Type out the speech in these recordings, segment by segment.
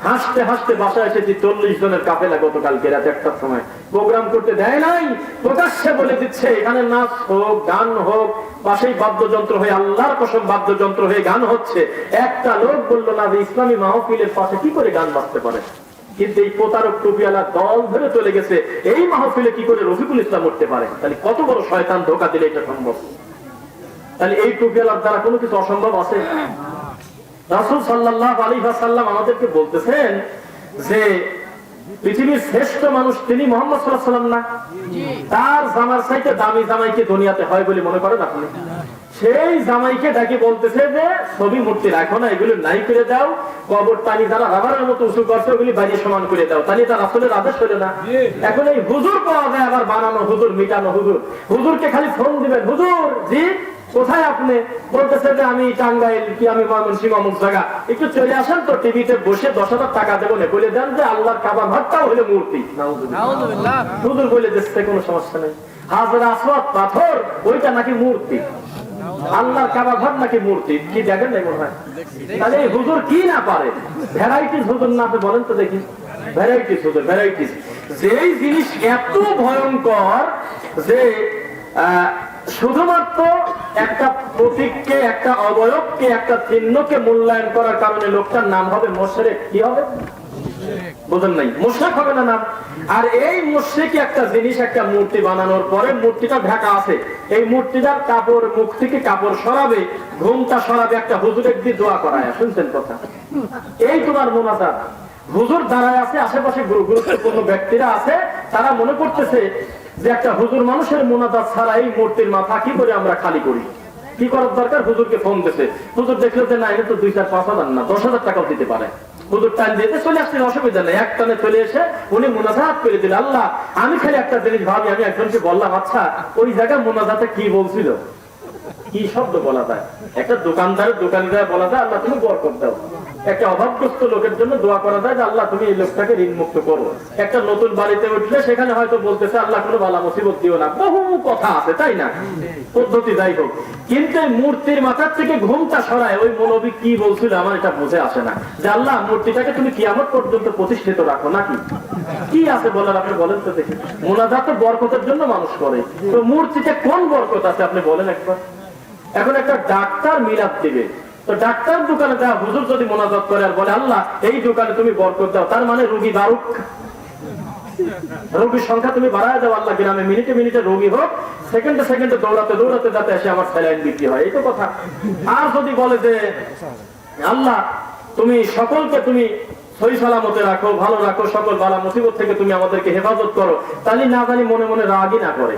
হাসতে হাসতে বাসায় এসেছি 40 জনের কাফেলা গতকালকে রাত 1টার সময় প্রোগ্রাম করতে দেয় নাই, প্রকাশ্যে বলে দিচ্ছে এখানে নাচ হোক গান হোক, পাশেই বাদ্যযন্ত্র হয়ে আল্লাহর কসম বাদ্যযন্ত্র হয়ে গান হচ্ছে। একটা লোক বললো না যে ইসলামী মাহফিলের পাশে কি করে গান বাজতে পারে। কিন্তু এই প্রতারক টুপিওয়ালা দল ধরে চলে গেছে এই মাহফিলে কি করে রফিকুল ইসলাম উঠতে পারে। তাহলে কত বড় শয়তান ধোঁকা দিলে এটা সম্ভব? তাহলে এই টুপিওয়ালার দ্বারা কোনো কিছু অসম্ভব আছে? রাসূল সাল্লাল্লাহু আলাইহি ওয়াসাল্লাম আমাদেরকে বলতেছেন যে পৃথিবীর শ্রেষ্ঠ মানুষ তিনি মুহাম্মদ সাল্লাল্লাহু আলাইহি ওয়াসাল্লাম না? তার জামার চাইতে দামি জামাইকে দুনিয়াতে হয় বলে মনে করেন আপনি? সেই জামাইকে ডাকি বলতেছে যে ছবি মূর্তি রাখো না, এগুলো নাই করে দাও, কবর টানি যারা রাবারের মতো উঁচু করছে ওগুলি বাইরে সমান করে দাও। তাহলে তার রাসূলের আদেশ হলো না? এখন এই হুজুর পাওয়া যায় আবার বানানো হুজুর, মিটানো হুজুর। হুজুরকে খালি ফোন দিবেন, হুজুর জি কোথায় আপনি? বলতেছে যে আমি টাঙ্গাইল কি আমি ময়মনসিংহ অমুক জায়গা, একটু চলে আসেন তো, টিভিতে বসে 10,000 টাকা দেবো না, বলে দেন যে আল্লাহর কাবা ঘরটাও হলো মূর্তি। নাউযুবিল্লাহ। হুজুর বলে দিচ্ছে কোনো সমস্যা নেই, হাজরা আসওয়াদ পাথর ওইটা নাকি মূর্তি, আল্লাহর কাবা ঘর নাকি মূর্তি। কি দেখেন নাই মনে হয়? তাহলে হুজুর কি না পারে? ভ্যারাইটিস হুজুর না আপনি বলেন তো দেখি। ভ্যারাইটিস হুজুর, ভ্যারাইটিস। যেই জিনিস এত ভয়ঙ্কর যে শুধুমাত্র একটা প্রতীককে, একটা অবয়বকে, একটা চিহ্নকে মূল্যায়ন করার কারণে লোকটার নাম হবে মুশরিক। কি হবে বুঝেন নাই? মুশরিক হবে না নাম। আর এই মুশরিক একটা জিনিস, একটা মূর্তি বানানোর পরে মূর্তিটা ঢাকা আছে, এই মূর্তিটার কাপড়, মুখ থেকে কাপড় সরাবে, ঘুমটা সরাবে, একটা হুজুরের দিয়ে দোয়া করায়। শুনছেন কথা? এই তোমার মুনাজাত। হুজুর দাঁড়ায় আছে, আশেপাশে গুরুত্বপূর্ণ ব্যক্তিরা আছে, তারা মনে করতেছে যে একটা হুজুর মানুষের মুনাজাত ছাড়া এই মূর্তির মাথা কি করে আমরা খালি করি। কি করার দরকার? হুজুরকে ফোন দিতে। হুজুর দেখলো যে না, এটা তো 2-4-5,000 না, 10,000 টাকাও দিতে পারে। হুজুর টান দিতে চলে আসছেন, অসুবিধা নেই। এক টানে চলে এসে উনি মুনাজাত করে দিল। আল্লাহ, আমি খালি একটা জিনিস ভাবি, আমি একজনকে বললাম আচ্ছা ওই জায়গায় মুনাজাতে কি বলছিল, কি শব্দ বলা যায়? একটা দোকানদারের দোকানিরা বলা যায় আল্লাহ তুমি বরকত দাও। একটা অভাবগ্রস্ত লোকের জন্য দোয়া করা যায় যে আল্লাহ তুমি এই লোকটাকে ঋণ মুক্ত করো। একটা নতুন বাড়িতে উঠলে সেখানে হয়তো বলতেছে আল্লাহ কোনো বালা মুসিবত দিও না। বহু কথা আছে, তাই না? পদ্ধতি যাই হোক, কিন্তু মূর্তির মাথার থেকে ঘুমটা সরায় ওই মৌলবী কি বলছিল আমার এটা বুঝে আসে না। যে আল্লাহ মূর্তিটাকে তুমি কিয়ামত পর্যন্ত প্রতিষ্ঠিত রাখো নাকি? কি আছে বলার আপনি বলেন তো দেখি। মুনাজাত তো বরকতের জন্য মানুষ করে, তো মূর্তিতে কোন বরকত আছে আপনি বলেন একবার। এখন একটা ডাক্তার মিলাদ দিবে, তো ডাক্তার দোকানে যা হুজুর যদি মোনাজাত করে আর বলে আল্লাহ এই দোকানে তুমি বরকত দাও, তার মানে রোগী বাড়ুক, রোগীর সংখ্যা তুমি বাড়ায় দাও আল্লাহ, গ্রামে মিনিটে মিনিটে রোগী হোক, সেকেন্ডে সেকেন্ডে দৌড়াতে দৌড়াতে যাতে এসে আমার স্যালাইন বিক্রি হয়, এই তো কথা। আর যদি বলে যে আল্লাহ তুমি সকলকে তুমি সহি সালামতে রাখো, ভালো রাখো, সকল বালা মুসিবত থেকে তুমি আমাদেরকে হেফাজত করো, তাহলে না জানি মনে মনে রাগই না করে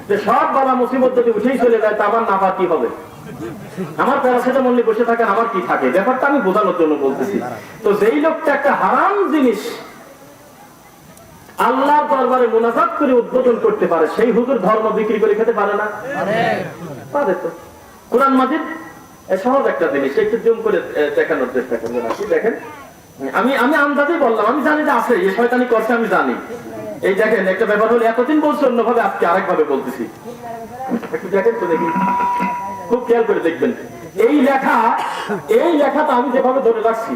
যে সব বালা মুসিবত যদি উঠেই চলে যায় তা আবার না পার কি হবে। আমার প্যারাসিটামল নিয়ে বসে থাকেন, আমার কি থাকে? ব্যাপারটা আমি বোঝানোর জন্য বলতেছি। তো যেই লোকটা একটা হারাম জিনিস আল্লাহর দরবারে মুনাজাত করে উদ্বোধন করতে পারে, সেই হুজুর ধর্ম বিক্রি করে খেতে পারে না? পারে তো। কোরআন মাজিদ সহজ একটা জিনিস, একটু জুম করে দেখানোর চেষ্টা করবেন। দেখেন, আমি আন্দাজে বললাম, আমি জানি যে আছে, এই শয়তানি করছে আমি জানি। এই দেখেন একটা ব্যাপার হলো, এতদিন বলছি অন্যভাবে, আজকে আরেক ভাবে বলতেছি। একটু দেখেন তো দেখি, খুব খেয়াল করে দেখবেন। এই লেখাটা আমি যেভাবে ধরে রাখছি,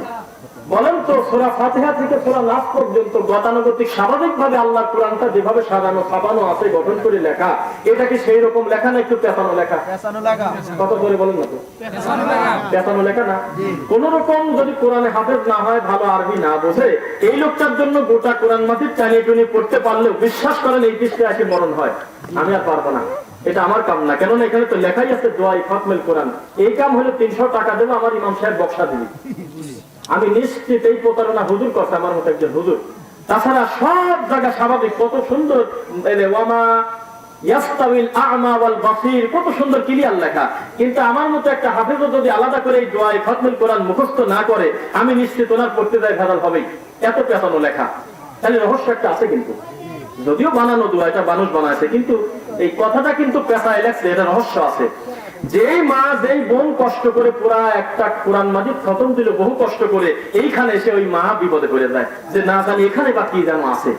বলেন তো সূরা ফাতিহা থেকে সূরা নাস পর্যন্ত গতানুগতিক স্বাভাবিক ভাবে আল্লাহর কোরআনটা যেভাবে সাজানো ছাপানো আছে, গঠন করে লেখা, এটা কি সেই রকম লেখা না একটু পেছানো লেখা? কত করে বলেন না তো? পেছানো লেখা না? কোন রকম যদি কোরআনে হাফেজ না হয়, ভালো আরবি না বোঝে, এই লোকটার জন্য গোটা কোরআন মাজিদ টানিয়ে টুনিয়ে পড়তে পারলেও বিশ্বাস করেন এই পৃষ্ঠে আসি মরণ হয়। আমি আর পারবো না, এটা আমার কাম না। কেননা এখানে তো লেখাই আছে দোয়া ইফাতমেল কোরআন। এই কাম হলে 300 টাকা দেবো, আমার ইমাম সাহেব বক্সা দিবি। আমি নিশ্চিত এই প্রতারণা হুজুর কথা, আমার মতো একজন হুজুর। তাছাড়া সব জায়গা স্বাভাবিক, কত সুন্দর ওয়ামা ইয়াস্তাবিল আ'মা ওয়াল বাসীর, কত সুন্দর ক্লিয়ার লেখা। কিন্তু আমার মতো একটা হাফেজও যদি আলাদা করে এই দোয়া ইফাতমেল কোরআন মুখস্থ না করে, আমি নিশ্চিত ওনার পড়তে যায় ভেজাল হবেই। এত পেছানো লেখা, তাহলে রহস্য একটা আছে। কিন্তু যদিও বানানো দোয়া, এটা মানুষ বানাইছে, কিন্তু এই কথাটা কিন্তু পেশায় লেখছে, এটা রহস্য আছে। যেই মা যেই বোন কষ্ট করে পুরা একটা কোরআন মাজিদ খতম দিল বহু কষ্ট করে, এইখানে এসে ওই মা বিপদে পড়ে যায় যে না জানি এখানে বা কি যেন আছে।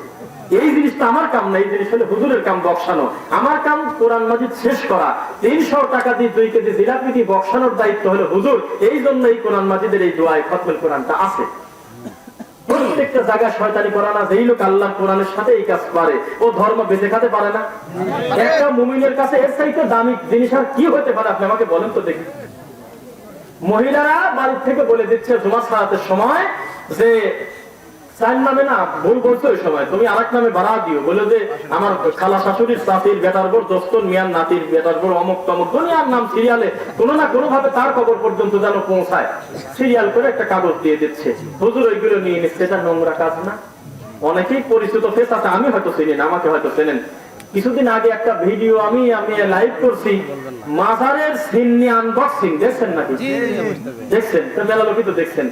এই জিনিসটা আমার কাম না, এই জিনিস হলো হুজুরের কাম বক্সানো। আমার কাম কোরআন মাজিদ শেষ করা। 300 টাকা দিয়ে 2 কেজি জিলাপি দিয়ে বক্সানোর দায়িত্ব হলো হুজুর। এই জন্য এই কোরআন মাজিদের এই দোয়ায় খতমুল কোরআনটা আছে। প্রত্যেকটা জায়গায় শয়তানি করা না। যেই লোক আল্লাহ কোরআনের সাথে এই কাজ পারে ও ধর্ম বেঁচে খাতে পারে না। একটা মুমিনের কাছে এর চাইতে দামি জিনিস আর কি হতে পারে আপনি আমাকে বলেন তো দেখি। মহিলারা বাড়ির থেকে বলে দিচ্ছে জুমার সালাতের সময় যে চার নামে না ভুল করছো ওই সময়, তুমি আরেক নামে বাড়া দিও, বলে যে আমার খালা শাশুড়ির চাচির বেটার বোর দোস্তর মিয়ার নাতির বেটার বোর অমুক তমুক দুনিয়ার নাম সিরিয়ালে কোনো না কোনো ভাবে তার খবর পর্যন্ত যেন পৌঁছায়, সিরিয়াল করে একটা কাগজ দিয়ে দিচ্ছে। হুজুর ওইগুলো নিয়ে নিচ্ছে, এটা নোংরা কাজ না? অনেকেই পরিচিত ফেস আছে, আমি হয়তো চিনি না, আমাকে হয়তো চেনেন। কিছুদিন আগে একটা ভিডিও আমি লাইভ করছি, মাজারের সিন নিয়ে আনবক্সিং, দেখছেন নাকি? দেখছেন তো, মেলা লোকই তো দেখছেন।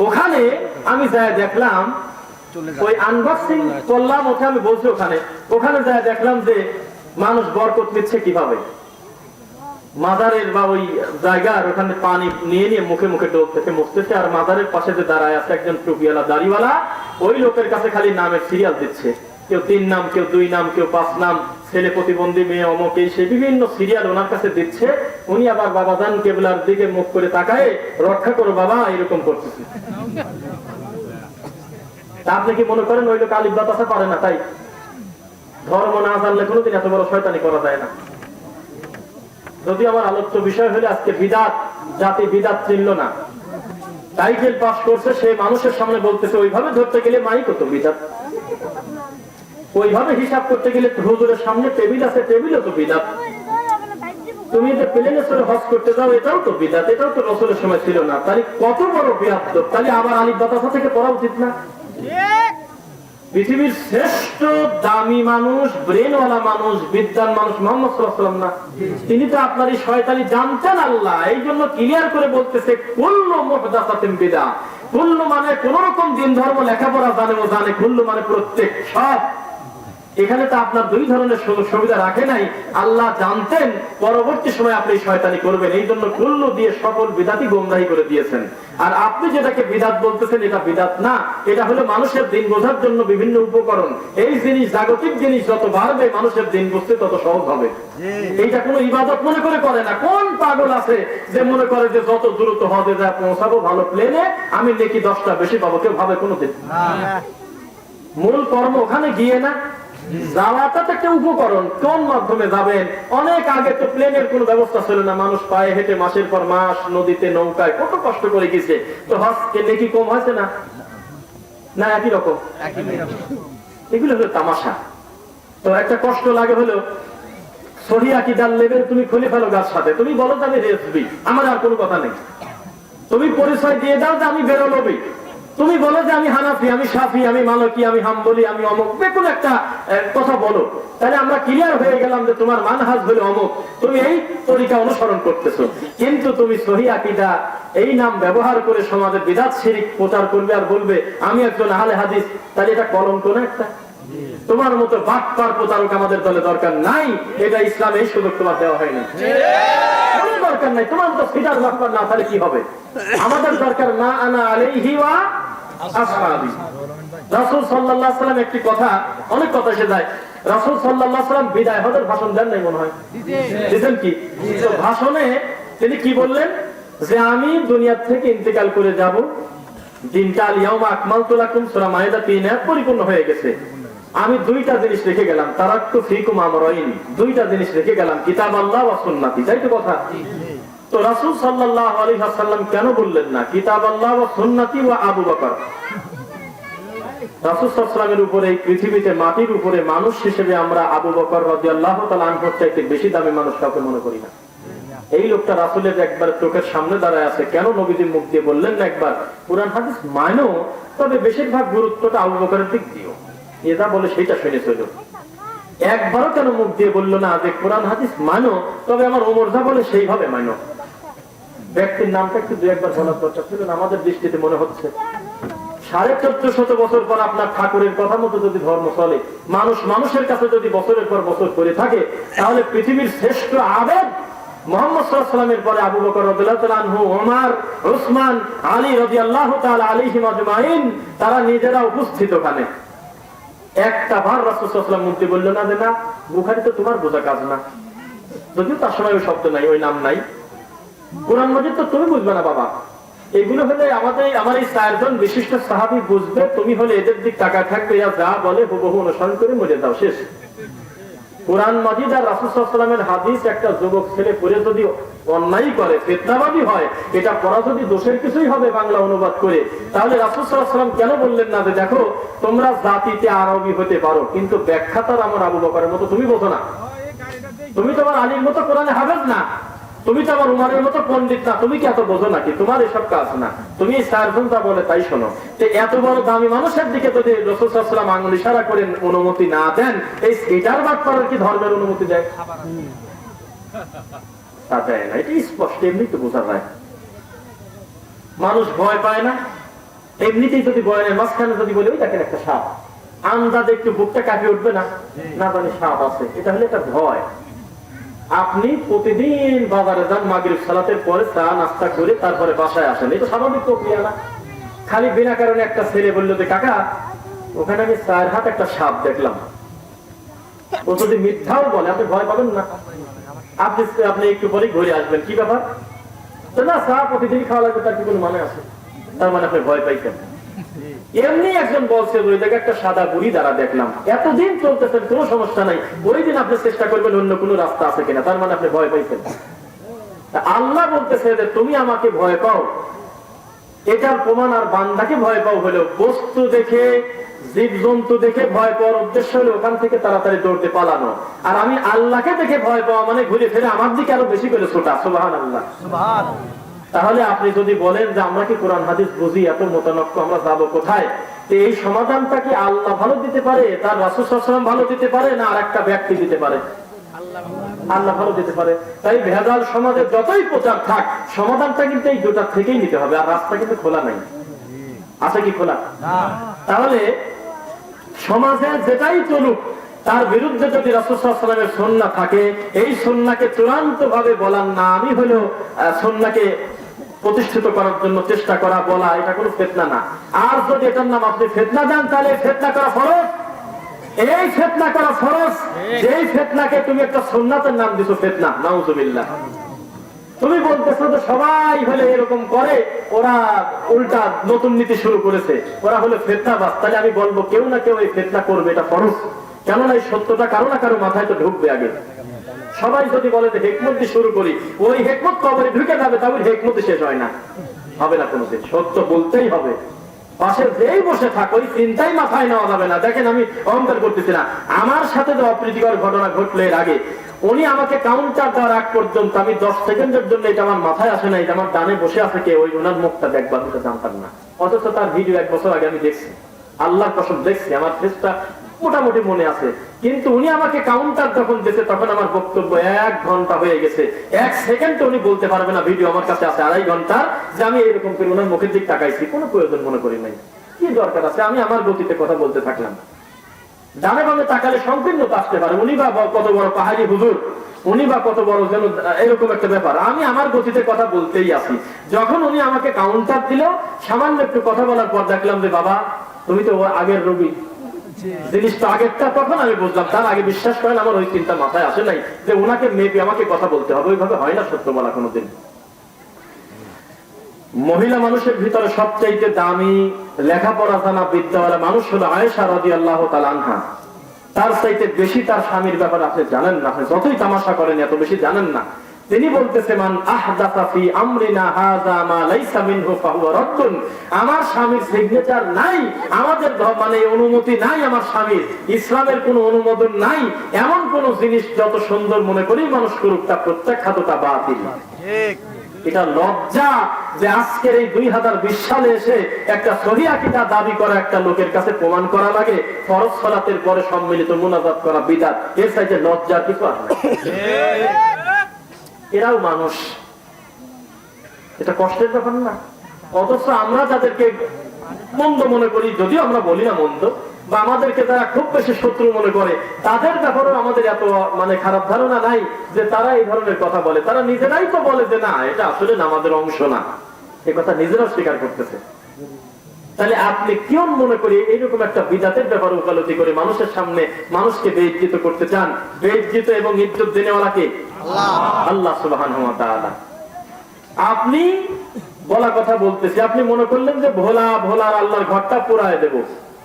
ওখানে আমি যাই দেখলাম, ওই আনবক্সিং করলাম, ওখানে আমি বলছি ওখানে যাই দেখলাম যে মানুষ বরকত নিচ্ছে কিভাবে মাজারের বা ওই জায়গার ওখানে পানি নিয়ে নিয়ে মুখে মুখে ডোব থেকে মুছতেছে, আর মাজারের পাশে যে দাঁড়ায় আছে একজন টুপিওয়ালা দাড়িওয়ালা, ওই লোকের কাছে খালি নামের সিরিয়াল দিচ্ছে, কেউ 3 নাম, কেউ 2 নাম, কেউ 5 নাম, ছেলে প্রতিবন্ধী, মেয়ে অমুক, এই সে বিভিন্ন সিরিয়াল ওনার কাছে দিচ্ছে। উনি আবার বাবাজান কেবলার দিকে মুখ করে তাকায়, রক্ষা করো বাবা, এরকম করতেছে। আপনি কি মনে করেন ওই লোক আলিফ বাতাসা পারে না? তাই ধর্ম না জানলে কোনোদিন এত বড় শয়তানি করা যায় না। যদি আমার আলোচ্য বিষয় হলে আজকে বিদাত, জাতি বিদাত চিনল না, টাইটেল পাস করছে, সে মানুষের সামনে বলতেছে, ওইভাবে ধরতে গেলে মাইক হতো বিদাত, ওইভাবে হিসাব করতে গেলে হুজুরের সামনে টেবিল আছে, টেবিলও তো বিদাত। তুমি যে প্লেনে চড়ে হজ করতে যাও, এটাও তো বিদাত, এটাও তো রসুলের সময় ছিল না। তাহলে কত বড় বিদাত, তাহলে আবার আলিফ বাতাসা থেকে পড়া উচিত না? পৃথিবীর শ্রেষ্ঠ দামি মানুষ, ব্রেনওয়ালা মানুষ, বিদ্যান মানুষ মুহাম্মদ সাল্লাল্লাহু আলাইহি ওয়াসাল্লাম না? তিনি তো আপনার এই শয়তানি জানতেন আল্লাহ, এই জন্য ক্লিয়ার করে বলতেছে কুল্লু মুহদাসাতিন বিদআহ। কুল্লু মানে কোন রকম দিন ধর্ম লেখাপড়া জানে ও জানে, কুল্লু মানে প্রত্যেক, সব। এখানে তো আপনার 2 ধরনের সুবিধা রাখে নাই। আল্লাহ জানতেন পরবর্তী সময় আপনি শয়তানি করবেন, এই জন্য কুল্লু দিয়ে সকল বিদাতই গোমরাহি করে দিয়েছেন। আর আপনি যেটাকে বিদাত বলতেছেন, এটা বিদাত না, এটা হলো মানুষের দিন বোঝার জন্য বিভিন্ন উপকরণ। এই জিনিস, জাগতিক জিনিস যত বাড়বে মানুষের দিন বুঝতে তত সহজ হবে। এইটা কোনো ইবাদত মনে করে না। কোন পাগল আছে যে মনে করে যে যত দ্রুত হজে যায় পৌঁছাবো ভালো প্লেনে, আমি নেকি 10টা বেশি পাবো? কেউ ভাবে কোনোদিন? মূল কর্ম ওখানে গিয়ে না, যাওয়াটা তো একটা উপকরণ। কোন মাধ্যমে যাবেন? অনেক আগে তো প্লেনের কোনো ব্যবস্থা ছিল না, মানুষ পায়ে হেঁটে মাসের পর মাস নদীতে নৌকায় কত কষ্ট করে গেছে। তো হজকে নেকি কম হয়েছে না? না একই রকম। এগুলো হলো তামাশা। তো একটা কষ্ট লাগে হলো সহি আকীদার লেভেল তুমি খুলে ফেলো গাছ সাথে, তুমি বলো যে আমি রেসবি, আমার আর কোনো কথা নেই। তুমি পরিচয় দিয়ে দাও যে আমি বেরোলবি, তুমি বলো যে আমি হানাফি, আমি শাফি, আমি মালিকি, আমি হাম্বলি, আমি অমুক, বেকুল একটা কথা বলো, তাহলে আমরা ক্লিয়ার হয়ে গেলাম যে তোমার মানহাজ হলো অমুক, তুমি এই তরিকা অনুসরণ করতেছো। কিন্তু তুমি সহি আকীদা এই নাম ব্যবহার করে সমাজে বিদআত শিরক প্রচার করবে আর বলবে আমি একজন আহলে হাদিস, তাহলে এটা কলঙ্ক না একটা? তোমার মতো বাটপার প্রচারক আমাদের দলে দরকার নাই। এটা ইসলামে এই সুযোগ তোমার দেওয়া হয়নি, কোনো দরকার নাই। তোমার মতো ফিডার বাটপার না থাকলে কি হবে? আমাদের দরকার মা আনা আলাইহি ওয়া আসহাবি। রাসূল সাল্লাল্লাহু আলাইহি ওয়াসাল্লাম একটি কথা, অনেক কথা এসে যায়, রাসূল সাল্লাল্লাহু আলাইহি ওয়াসাল্লাম বিদায় হজের ভাষণ দেন নাই মনে হয়? দিতেন কি? ভাষণে তিনি কি বললেন? যে আমি দুনিয়া থেকে ইন্তেকাল করে যাব, দিনটা আল ইয়াউমা আকমালতু লাকুম, সূরা মায়েদা 3 পরিপূর্ণ হয়ে গেছে। আমি 2টা জিনিস রেখে গেলাম, তারাক্তু ফীকুম আমরাইন, 2টা জিনিস রেখে গেলাম, কিতাব আল্লাহ ওয়া সুন্নতি। তাই তো কথা? তো রাসূল সাল্লাল্লাহু আলাইহি ওয়াসাল্লাম কেন বললেন না কিতাব আল্লাহ ওয়া সুন্নতি ওয়া আবু বকর? রাসূল সাল্লাল্লাহু আলাইহি ওয়াসাল্লামের উপরে, এই পৃথিবীতে মাটির উপরে মানুষ হিসেবে আমরা আবু বকর রাদিয়াল্লাহু তাআলা আনহুর চাইতে বেশি দামি মানুষ কাউকে মনে করি না। এই লোকটা রাসূলের একবার চোখের সামনে দাঁড়ায় আছে, কেন নবীজি মুখ দিয়ে বললেন না একবার কুরআন হাদিস মানো, তবে বেশিরভাগ গুরুত্বটা আবু বকরের দিক দিও, এটা বলে সেটা শুনে চলো। একবারও কেন মুখ দিয়ে বললো না যে কোরআন হাদিস মানো, তবে আমার ওমর যা বলে সেইভাবে মানো? ব্যক্তির নামটা একটু 2-1বার বলার দরকার ছিল না? আমাদের দৃষ্টিতে মনে হচ্ছে 1450 বছর পর আপনার ঠাকুরের কথা মতো যদি ধর্ম চলে, মানুষ মানুষের কাছে যদি বছরের পর বছর করে থাকে, তাহলে পৃথিবীর শ্রেষ্ঠ আবেদ মুহাম্মদ সাল্লাল্লাহু আলাইহি ওয়াসাল্লামের পরে আবু বকর রাদিয়াল্লাহু তাআলা আনহু, ওমর, উসমান, আলী রাদিয়াল্লাহু তাআলা আলাইহিম আজমাইন, তারা নিজেরা উপস্থিত ওখানে। একটা বার রাসূল সাল্লাল্লাহু আলাইহি ওয়াসাল্লাম মুক্তি বললেন না যে না বুখারী তো তোমার বোঝা কাজ না, যদিও তার সময় ওই শব্দ নাই, ওই নাম নাই। কোরআন মাজিদ তো তুমি বুঝবে না বাবা, এগুলো হলে আমার এই 4 জন বিশিষ্ট সাহাবী বুঝবে তুমি হলে এদের দিক টাকা থাকবে, এরা যা বলে হুবহু অনুসরণ করে মরে যাও, শেষ। কোরআন মাজিদ আর রাসূল সাল্লাল্লাহু আলাইহি ওয়াসাল্লামের হাদিস একটা যুবক ছেলে পড়ে যদি অন্যায় করে, ফিতনাবাদী হয়, এটা পড়া যদি দোষের কিছুই হবে বাংলা অনুবাদ করে, তাহলে রাসূল সাল্লাল্লাহু আলাইহি ওয়াসাল্লাম কেন বললেন না যে দেখো তোমরা জাতিতে আরবি হতে পারো কিন্তু ব্যাখ্যাতার আমার আবু বকরের মতো তুমি বোঝো না, তুমি তোমার আলীর মতো কোরআনে হাফেজ না, তুমি তো আমার উমারের মতো পণ্ডিত না, তুমি কি এত বোঝো নাকি? তোমার এসব কাজ না, তুমি এই 4 জন যা বলে তাই শোনো। এত বড় দামি মানুষের দিকে যদি রাসূল সাল্লাল্লাহু আলাইহি ওয়াসাল্লাম আঙ্গুল ইশারা করে অনুমতি না দেন, এই এটার বাদ করার কি ধর্মের অনুমতি দেয়? তা দেয় না, এটা স্পষ্ট, এমনি তো বোঝা যায়। মানুষ ভয় পায় না, এমনিতেই যদি বয়নের মাঝখানে যদি বলে ওই দেখেন একটা সাপ, আন্দাজে একটু বুকটা কাঁপিয়ে উঠবে না, না জানি সাপ আছে, এটা হলে একটা ভয়। আপনি প্রতিদিন বাজারে যান, মাগরিব সালাতের পরে চা নাস্তা করে তারপরে বাসায় আসেন, এটা স্বাভাবিক প্রক্রিয়া না? খালি বিনা কারণে একটা ছেলে বললো যে কাকা ওখানে আমি 4 হাত একটা সাপ দেখলাম, ও যদি মিথ্যাও বলে আপনি ভয় পাবেন না? আপনি একটু পরে ঘুরে আসবেন, কি ব্যাপার? না চা প্রতিদিন খাওয়া লাগবে, তার কি কোনো মানে আছে? তার মানে আপনি ভয় পাইছেন। এমনি একজন বলছে ওই জায়গায় একটা সাদা বুড়ি দ্বারা দেখলাম, এতদিন চলতেছেন কোনো সমস্যা নাই, ওই দিন আপনি চেষ্টা করবেন অন্য কোনো রাস্তা আছে কিনা, তার মানে আপনি ভয় পাইছেন। আল্লাহ বলতেছে যে তুমি আমাকে ভয় পাও, এটার প্রমাণ আর বান্দাকে ভয় পাও হলো বস্তু দেখে, জীব জন্তু দেখে ভয় পাওয়ার উদ্দেশ্য হলো ওখান থেকে তাড়াতাড়ি দৌড়তে পালানো, আর আমি আল্লাহকে দেখে ভয় পাওয়া মানে ঘুরে ফিরে আমার দিকে আরো বেশি করে ছোটা। সুবহানাল্লাহ। তাহলে আপনি যদি বলেন যে আমরা কি কোরআন হাদিস বুঝি, এত মোতানক্য, আমরা যাবো কোথায়? এই সমাধানটা কি আল্লাহ ভালো দিতে পারে, তার রাসূল সাল্লাল্লাহু আলাইহি ওয়াসাল্লাম ভালো দিতে পারে, না আর একটা ব্যক্তি দিতে পারে? আল্লাহ ভালো দিতে পারে। তাই ভেজাল সমাজে যতই প্রচার থাক, সমাধানটা কিন্তু এই দুটা থেকেই নিতে হবে, আর রাস্তা কিন্তু খোলা নাই। আছে কি খোলা? তাহলে সমাজে যেটাই চলুক তার বিরুদ্ধে যদি রাসূল সাল্লাল্লাহু আলাইহি ওয়াসাল্লামের সুন্নাহ থাকে, এই সুন্নাহকে চূড়ান্ত ভাবে বলার নামই হলো সুন্নাহকে প্রতিষ্ঠিত করার জন্য চেষ্টা করা, বলা, এটা কোনো ফিতনা না। আর যদি এটার নাম আপনি ফিতনা দেন, তাহলে ফিতনা করা ফরজ। এই ফিতনা করা ফরজ, যেই ফিতনাকে তুমি একটা সুন্নাতের নাম দিছো ফিতনা, নাউযুবিল্লাহ। তুমি বলতেছো যে সবাই হলে এরকম করে, ওরা উল্টা নতুন নীতি শুরু করেছে, ওরা হলো ফিতনাবাজ, তাহলে আমি বলবো কেউ না কেউ এই ফিতনা করবে, এটা ফরজ। কেননা এই সত্যটা কারো না কারো মাথায় তো ঢুকবে আগে। সবাই যদি বলে যে হিকমত দিয়ে শুরু করি, ওই হিকমত কবরে ঢুকে যাবে, তাহলে হিকমতই শেষ হয় না, হবে না কোনোদিন। সত্য বলতেই হবে, পাশে যেই বসে থাক ওই চিন্তাই মাথায় নেওয়া যাবে না। দেখেন আমি অহংকার করতেছি না, আমার সাথে যে অপ্রীতিকর ঘটনা ঘটলো এর আগে, উনি আমাকে কাউন্টার দেওয়ার আগ পর্যন্ত আমি 10 সেকেন্ডের জন্য এটা আমার মাথায় আসে না, এটা আমার ডানে বসে আছে কে, ওই ওনার মুখটা দেখবো আমি তো জানতাম না। অথচ তার ভিডিও 1 বছর আগে আমি দেখছি, আল্লাহর কসম দেখছি, আমার ফেসটা মোটামুটি মনে আছে। কিন্তু উনি আমাকে কাউন্টার যখন দিয়েছে তখন আমার বক্তব্য 1 ঘন্টা হয়ে গেছে, 1 সেকেন্ড উনি বলতে পারবে না, ভিডিও আমার কাছে আছে 2.5 ঘন্টার, যে আমি এরকম করে ওনার মুখের দিক তাকাইছি, কোনো প্রয়োজন মনে করি নাই। কি দরকার আছে? আমি আমার গতিতে কথা বলতে থাকলাম। ডানে বামে তাকালে সংকীর্ণতা আসতে পারে, উনি বা কত বড় পাহাড়ি হুজুর, উনি বা কত বড় যেন এরকম একটা ব্যাপার, আমি আমার গতিতে কথা বলতেই আছি। যখন উনি আমাকে কাউন্টার দিল, সামান্য একটু কথা বলার পর দেখলাম যে বাবা তুমি তো আগের রোগী, জিনিসটা আগেরটা, তখন আমি বুঝলাম। তার আগে বিশ্বাস করেন আমার ওই চিন্তা মাথায় আসে নাই যে ওনাকে মেপে আমাকে কথা বলতে হবে, ওইভাবে হয় না সত্য বলা কোনোদিন। মহিলা মানুষের ভিতরে সবচাইতে দামি লেখাপড়া জানা বিদ্যাওয়ালা মানুষ হলো আয়েশা রাদিয়াল্লাহু তাআলা আনহা। তার চাইতে বেশি তার স্বামীর ব্যাপারে আপনি জানেন না, আপনি যতই তামাশা করেন এত বেশি জানেন না। তিনি বলতেছে মান আহদাসা ফি আমরিনা হাযা মা লাইসা মিনহু ফাহুয়া রাদ্দুন। আমার স্বামীর সিগনেচার নাই, আমাদের মানে অনুমতি নাই, আমার স্বামীর ইসলামের কোনো অনুমোদন নাই, এমন কোন জিনিস যত সুন্দর মনে করি মানুষ করুক, তা প্রত্যাখ্যাত, তা বাতিল। ঠিক, এটা লজ্জা যে আজকের এই 2020 সালে এসে একটা সহিহ আকীদা দাবি করা একটা লোকের কাছে প্রমাণ করা লাগে ফরজ সালাতের পরে সম্মিলিত মুনাজাত করা বিদআত, এর চাইতে লজ্জা কিছু আর নাই। এরাও মানুষ, এটা কষ্টের ব্যাপার না? অথচ আমরা যাদেরকে মন্দ মনে করি, যদিও আমরা বলি না মন্দ, বা আমাদেরকে যারা খুব বেশি শত্রু মনে করে, তাদের ব্যাপারেও আমাদের এত মানে খারাপ ধারণা নাই যে তারা এই ধরনের কথা বলে। তারা নিজেরাই তো বলে যে না এটা আসলে নামাজের অংশ না, এ কথা নিজেরাও স্বীকার করতেছে। তাহলে আপনি কেউ মনে করি এইরকম একটা বিদআতের ব্যাপারে ওকালতি করে মানুষের সামনে মানুষকে বেইজ্জত করতে চান? বেইজ্জত এবং ইজ্জত দেনেওয়ালা কে? আল্লাহ সুবহানাহু ওয়া তাআলা। আপনি বলা কথা বলতেছি, আপনি মনে করলেন যে ভোলার আল্লাহর ঘরটা পুরায় দেবো।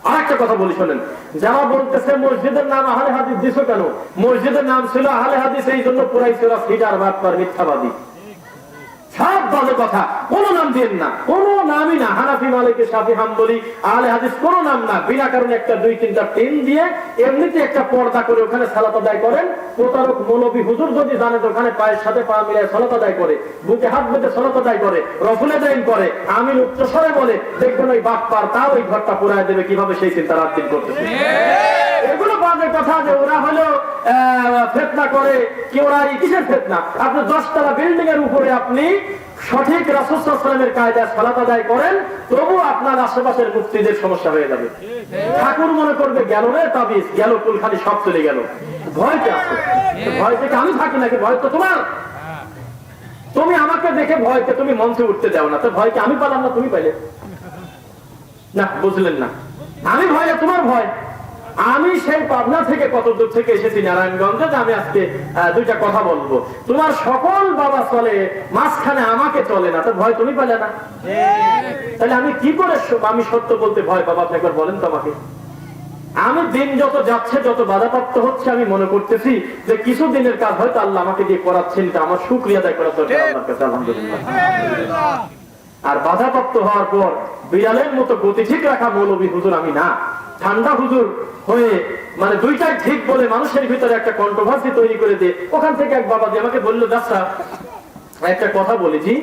আর একটা কথা বলি শোনেন, যারা বলতেছে মসজিদের নাম আহলে হাদিস দিছো কেন, মসজিদের নাম ছিল আহলে হাদিস এই জন্য পুরাইছিল, ফিটার বাটপার মিথ্যাবাদী, সব বাজে কথা। কোন নাম দিন না, কোন নামই না। হানাফি, মালিকি, শাফি, হাম্বলি, আহলে হাদিস কোন নাম না। বিনা কারণে একটা 2-3টা টিন দিয়ে এমনিতে একটা পর্দা করে ওখানে সালাত আদায় করেন। প্রতারক মৌলবী হুজুর যদি জানে তো ওখানে পায়ের সাথে পা মিলিয়ে সালাত আদায় করে, বুকে হাত বেঁধে সালাত আদায় করে, রফুলে দাইন করে, আমির উচ্চস্বরে বলে, দেখবেন ওই বাটপার তাও ওই ঘরটা পুরায় দেবে। কিভাবে সেই চিন্তা রাত দিন করতেছে। এগুলো বাজে কথা যে ওরা হলো ফিতনা করে। কি ওরা কিসের ফিতনা? আপনি 10 তলা বিল্ডিং এর উপরে আপনি সঠিক রাসূল সাল্লাল্লাহু আলাইহি ওয়াসাল্লামের কায়দায় সালাত আদায় করেন, তবু আপনার আশেপাশের মুফতিদের সমস্যা হয়ে যাবে। ঠাকুর মনে করবে গেল রে তাবিজ, গেল কুলখানি, সব চলে গেল। ভয়তে আছে, ভয় থেকে আমি থাকি নাকি? ভয় তো তোমার। তুমি আমাকে দেখে ভয়তে তুমি মঞ্চে উঠতে দাও না, তো ভয়কে আমি পালাম না তুমি পাইলে না? বুঝলেন না? আমি ভয় না, তোমার ভয়। আমি সেই পাবনা থেকে কত দূর থেকে এসেছি নারায়ণগঞ্জে, আমি আজকে 2টা কথা বলবো। তোমার সকল বাবা চলে, মাঝখানে আমাকে চলে না, তো ভয় তুমি পেলে না? তাহলে আমি কি করে আমি সত্য বলতে ভয় পাবো? আপনি একবার বলেন তো আমাকে। আমি দিন যত যাচ্ছে, যত বাধাপ্রাপ্ত হচ্ছে, আমি মনে করতেছি যে কিছু দিনের কাজ হয়তো আল্লাহ আমাকে দিয়ে করাচ্ছেন, আমার শুকরিয়া আদায় করার দরকার আল্লাহর কাছে, আলহামদুলিল্লাহ। আর বাধাপ্রাপ্ত হওয়ার পর বিড়ালের মতো গতি ঠিক রাখা মৌলবী হুজুর আমি না। ঠান্ডা হুজুর হয়ে মানে 2টাই ঠিক বলে মানুষের ভিতরে একটা কন্ট্রোভার্সি তৈরি করে দিয়ে ওখান থেকে এক বাবাজি আমাকে বললো, দাদা একটা কথা বলেছি,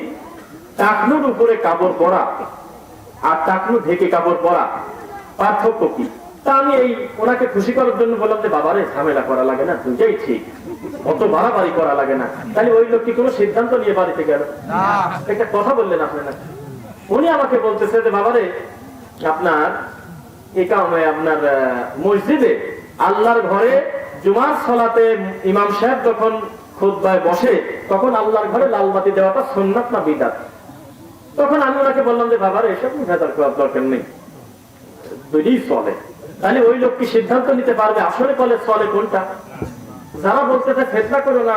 টাকনুর উপরে কাপড় পরা আর টাকনু ঢেকে কাপড় পরা পার্থক্য কি? তা আমি এই ওনাকে খুশি করার জন্য বললাম যে বাবারে ঝামেলা করা লাগে না, 2টাই ঠিক, অত বাড়াবাড়ি করা লাগে না। তাহলে ওই লোকটি কোনো সিদ্ধান্ত নিয়ে বাড়িতে গেল? একটা কথা বললেন আপনি না? উনি আমাকে বলতেছে যে বাবারে আপনার আপনার মসজিদে আল্লাহর ঘরে জুমার সালাতে ইমাম সাহেব যখন খুতবায় বসে তখন আল্লাহর ঘরে লাল বাতি দেওয়াটা সুন্নাত না বিদআত? তখন আমি ওনাকে বললাম যে বাবার এসব ভেজাল করার দরকার নেই, 2ই চলে। তাহলে ওই লোক কি সিদ্ধান্ত নিতে পারবে আসলে কলেজ চলে কোনটা? যারা বলতেছে ফেতনা করো না,